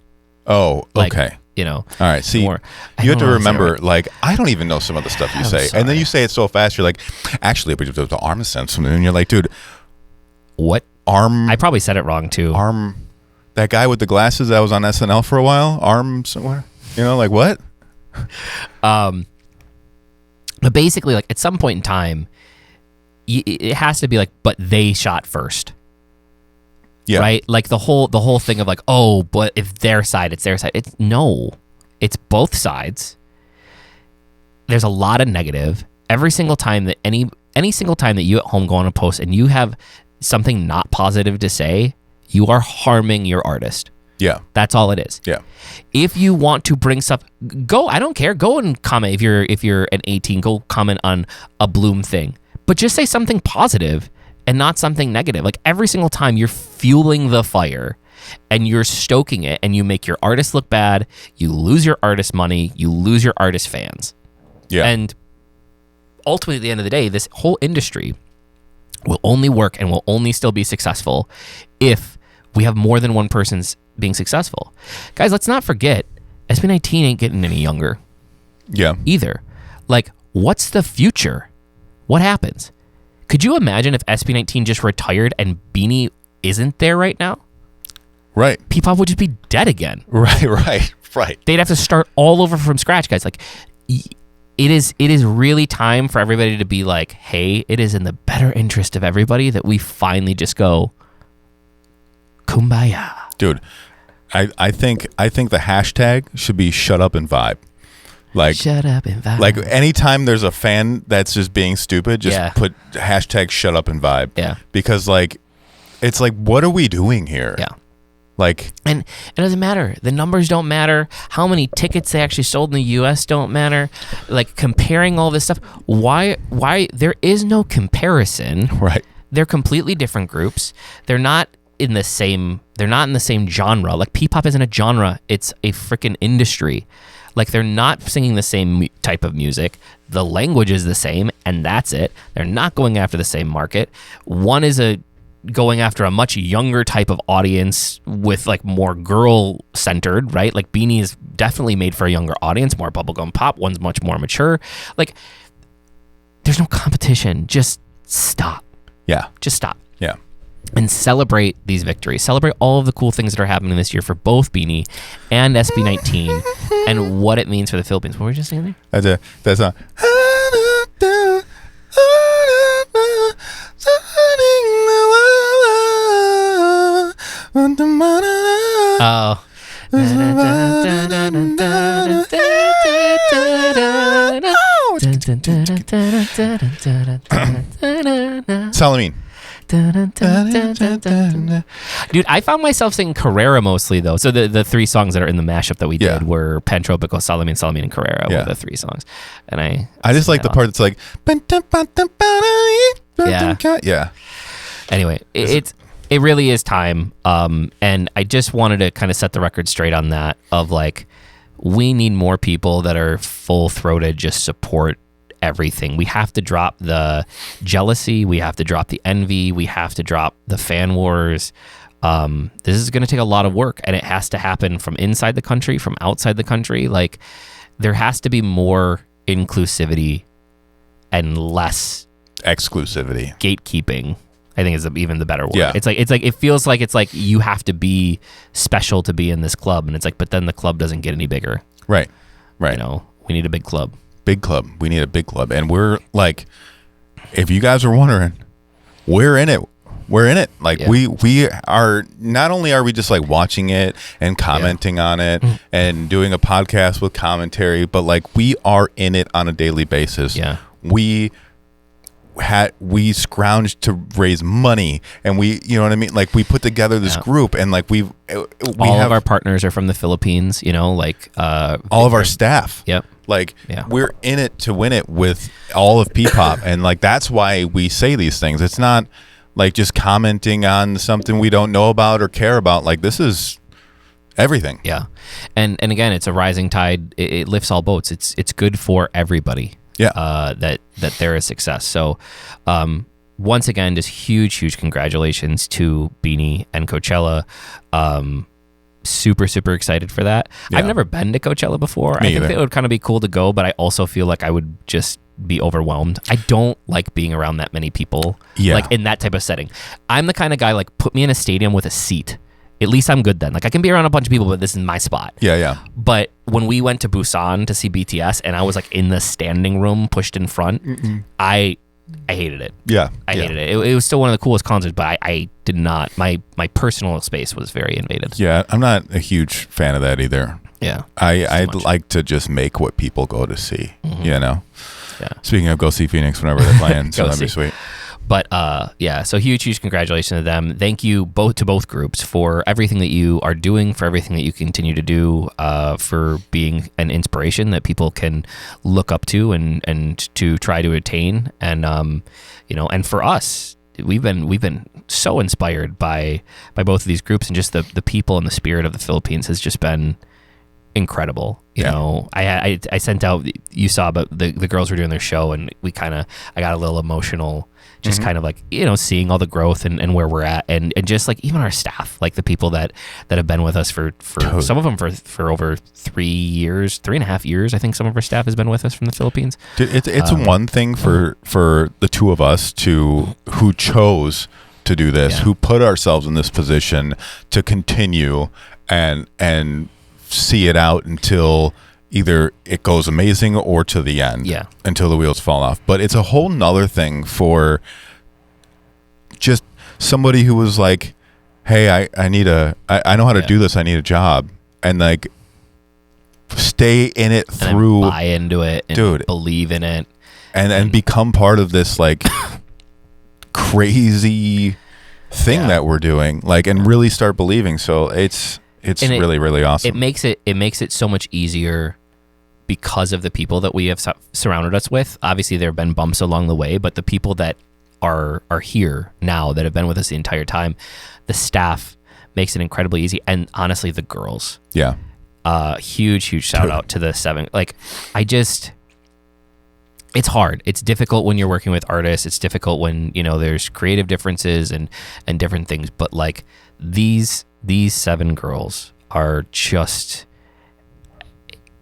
Oh, like, okay. You know. All right. See, you have to remember, like, I don't even know some of the stuff you say, and then you say it so fast. You're like, actually, but the arm sense, and you're like, dude, what arm? I probably said it wrong too. Arm. That guy with the glasses that was on SNL for a while. Arm somewhere. You know, like what? But basically, like, at some point in time, it has to be like, but they shot first. Yeah. Right? Like the whole thing of like, oh, but if their side, it's their side. It's both sides. There's a lot of negative. Every single time that any single time that you at home go on a post and you have something not positive to say, you are harming your artist. Yeah. That's all it is. Yeah. If you want to bring stuff, go, I don't care. Go and comment. If you're an 18, go comment on a Bloom thing. But just say something positive and not something negative. Like, every single time you're fueling the fire and you're stoking it, and you make your artist look bad, you lose your artist money, you lose your artist fans. Yeah. And ultimately, at the end of the day, this whole industry will only work and will only still be successful if we have more than one person's being successful. Guys, let's not forget, SB19 ain't getting any younger. Yeah. Either. Like, what's the future? What happens? Could you imagine if SB19 just retired and BINI isn't there right now? Right. PPOP would just be dead again. Right. They'd have to start all over from scratch, guys. Like, it is really time for everybody to be like, hey, it is in the better interest of everybody that we finally just go, kumbaya. Dude, I think the hashtag should be shut up and vibe. Like, shut up and vibe. Like, anytime there's a fan that's just being stupid, just put hashtag shut up and vibe. Yeah. Because, like, it's like, what are we doing here? Yeah. Like, and it doesn't matter. The numbers don't matter. How many tickets they actually sold in the U.S. don't matter. Like, comparing all this stuff. Why there is no comparison. Right. They're completely different groups. They're not in the same genre. Like, P-pop isn't a genre. It's a freaking industry. Like, they're not singing the same type of music. The language is the same, and that's it. They're not going after the same market. One is going after a much younger type of audience with, like, more girl-centered, right? Like, BINI is definitely made for a younger audience, more bubblegum pop. One's much more mature. Like, there's no competition. Just stop. Yeah. Just stop. Yeah. And celebrate these victories. Celebrate all of the cool things that are happening this year for both BINI and SB19 and what it means for the Philippines. What were you just saying there? That's a. Oh. Salamine. Dude, I found myself singing Carrera mostly though. So the three songs that are in the mashup that we did were Pantropico, Salamine, and Carrera were the three songs. And I just like the part that's like yeah. Anyway, it really is time. And I just wanted to kind of set the record straight on that of like, we need more people that are full-throated, just support everything. We have to drop the jealousy. We have to drop the envy. We have to drop the fan wars. This is going to take a lot of work, and it has to happen from inside the country, from outside the country. Like, there has to be more inclusivity and less exclusivity. Gatekeeping, I think, is even the better word. Yeah. It's like it feels like it's like you have to be special to be in this club, and it's like, but then the club doesn't get any bigger. Right. You know, we need a big club. Big club. We need a big club. And we're like, if you guys are wondering, we're in it. We're in it. Like we are, not only are we just like watching it and commenting on it and doing a podcast with commentary, but like we are in it on a daily basis. Yeah. We scrounged to raise money, and you know what I mean? Like, we put together this group, and like all of our partners are from the Philippines, you know, like all of our staff. Yep. Like, we're in it to win it with all of PPOP. And like, that's why we say these things. It's not like just commenting on something we don't know about or care about. Like, this is everything. Yeah. And again, it's a rising tide. It lifts all boats. It's good for everybody. Yeah. That they're a success. So, once again, just huge congratulations to BINI and Coachella. Super excited for that. Yeah. I've never been to Coachella before. I think it would kind of be cool to go, but I also feel like I would just be overwhelmed. I don't like being around that many people. Yeah. Like, in that type of setting. I'm the kind of guy, like, put me in a stadium with a seat. At least I'm good then. Like, I can be around a bunch of people, but this is my spot. Yeah. But when we went to Busan to see BTS, and I was like in the standing room, pushed in front, I hated it. Yeah, I hated it. It was still one of the coolest concerts, but I did not. My personal space was very invaded. Yeah, I'm not a huge fan of that either. Yeah, I'd like to just make what people go to see. You know. Yeah. Speaking of, go see FINIX whenever they're playing. So that'd be sweet. But so huge congratulations to them. Thank you to both groups for everything that you are doing, for everything that you continue to do, for being an inspiration that people can look up to and to try to attain. And and for us, we've been so inspired by both of these groups, and just the people and the spirit of the Philippines has just been incredible. You know, I sent out, you saw, but the girls were doing their show, and I got a little emotional, just kind of like, you know, seeing all the growth and where we're at, and just like even our staff, like the people that have been with us for some of them for over 3.5 years. I think some of our staff has been with us from the Philippines. It's one thing for the two of us who chose to do this, who put ourselves in this position to continue and see it out until either it goes amazing or to the end, until the wheels fall off. But it's a whole nother thing for just somebody who was like, hey, I know how to do this, I need a job, and like stay in it through, buy into it, and believe in it, and become part of this like crazy thing that we're doing, like, and really start believing. So it's really awesome. It makes it so much easier because of the people that we have surrounded us with. Obviously, there have been bumps along the way, but the people that are here now, that have been with us the entire time, the staff makes it incredibly easy. And honestly, the girls. Yeah. Huge shout out to the 7. Like, it's hard. It's difficult when you're working with artists. It's difficult when, you know, there's creative differences and different things. But like these 7 girls are just,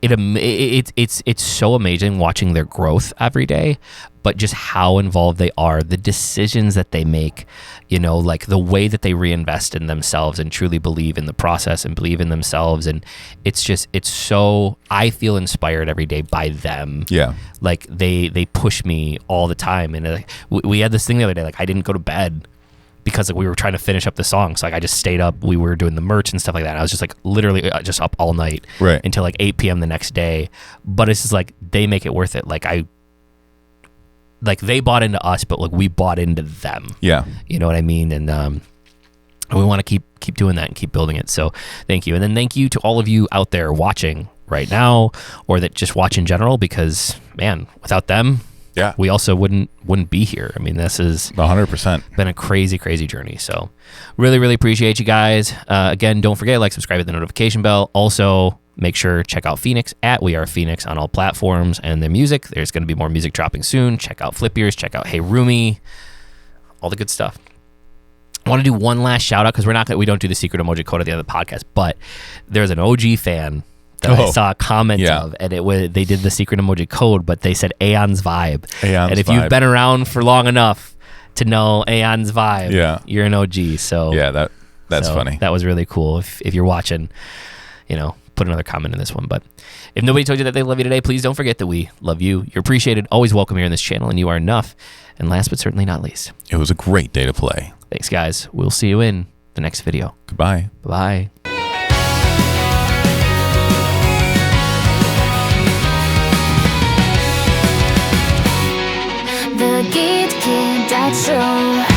it's so amazing watching their growth every day, but just how involved they are, the decisions that they make, you know, like the way that they reinvest in themselves and truly believe in the process and believe in themselves. And it's so, I feel inspired every day by them. Yeah. Like they push me all the time. And we had this thing the other day, like I didn't go to bed because like we were trying to finish up the song. So like I just stayed up. We were doing the merch and stuff like that. I was just like literally just up all night until like 8 p.m. the next day. But it's just like they make it worth it. Like like they bought into us, but like we bought into them. Yeah. You know what I mean? And we want to keep doing that and keep building it. So thank you. And then thank you to all of you out there watching right now, or that just watch in general, because man, without them, yeah, we also wouldn't be here. I mean, this is 100% been a crazy journey. So really, really appreciate you guys. Again, don't forget, like, subscribe, hit the notification bell. Also, make sure check out FINIX at We Are FINIX on all platforms, and the music. There's going to be more music dropping soon. Check out Flip Ears, check out Hey Roomy, all the good stuff. I want to do one last shout out, because we don't do the secret emoji code at the end of the podcast, but there's an OG fan that I saw comments of, and they did the secret emoji code, but they said Aeon's Vibe. And if you've been around for long enough to know Aeon's Vibe, you're an OG. So yeah, that's funny. That was really cool. If you're watching, put another comment in this one. But if nobody told you that they love you today, please don't forget that we love you. You're appreciated, always welcome here on this channel, and you are enough. And last but certainly not least, it was a great day to play. Thanks, guys. We'll see you in the next video. Goodbye. Bye. The GidKidDad Show.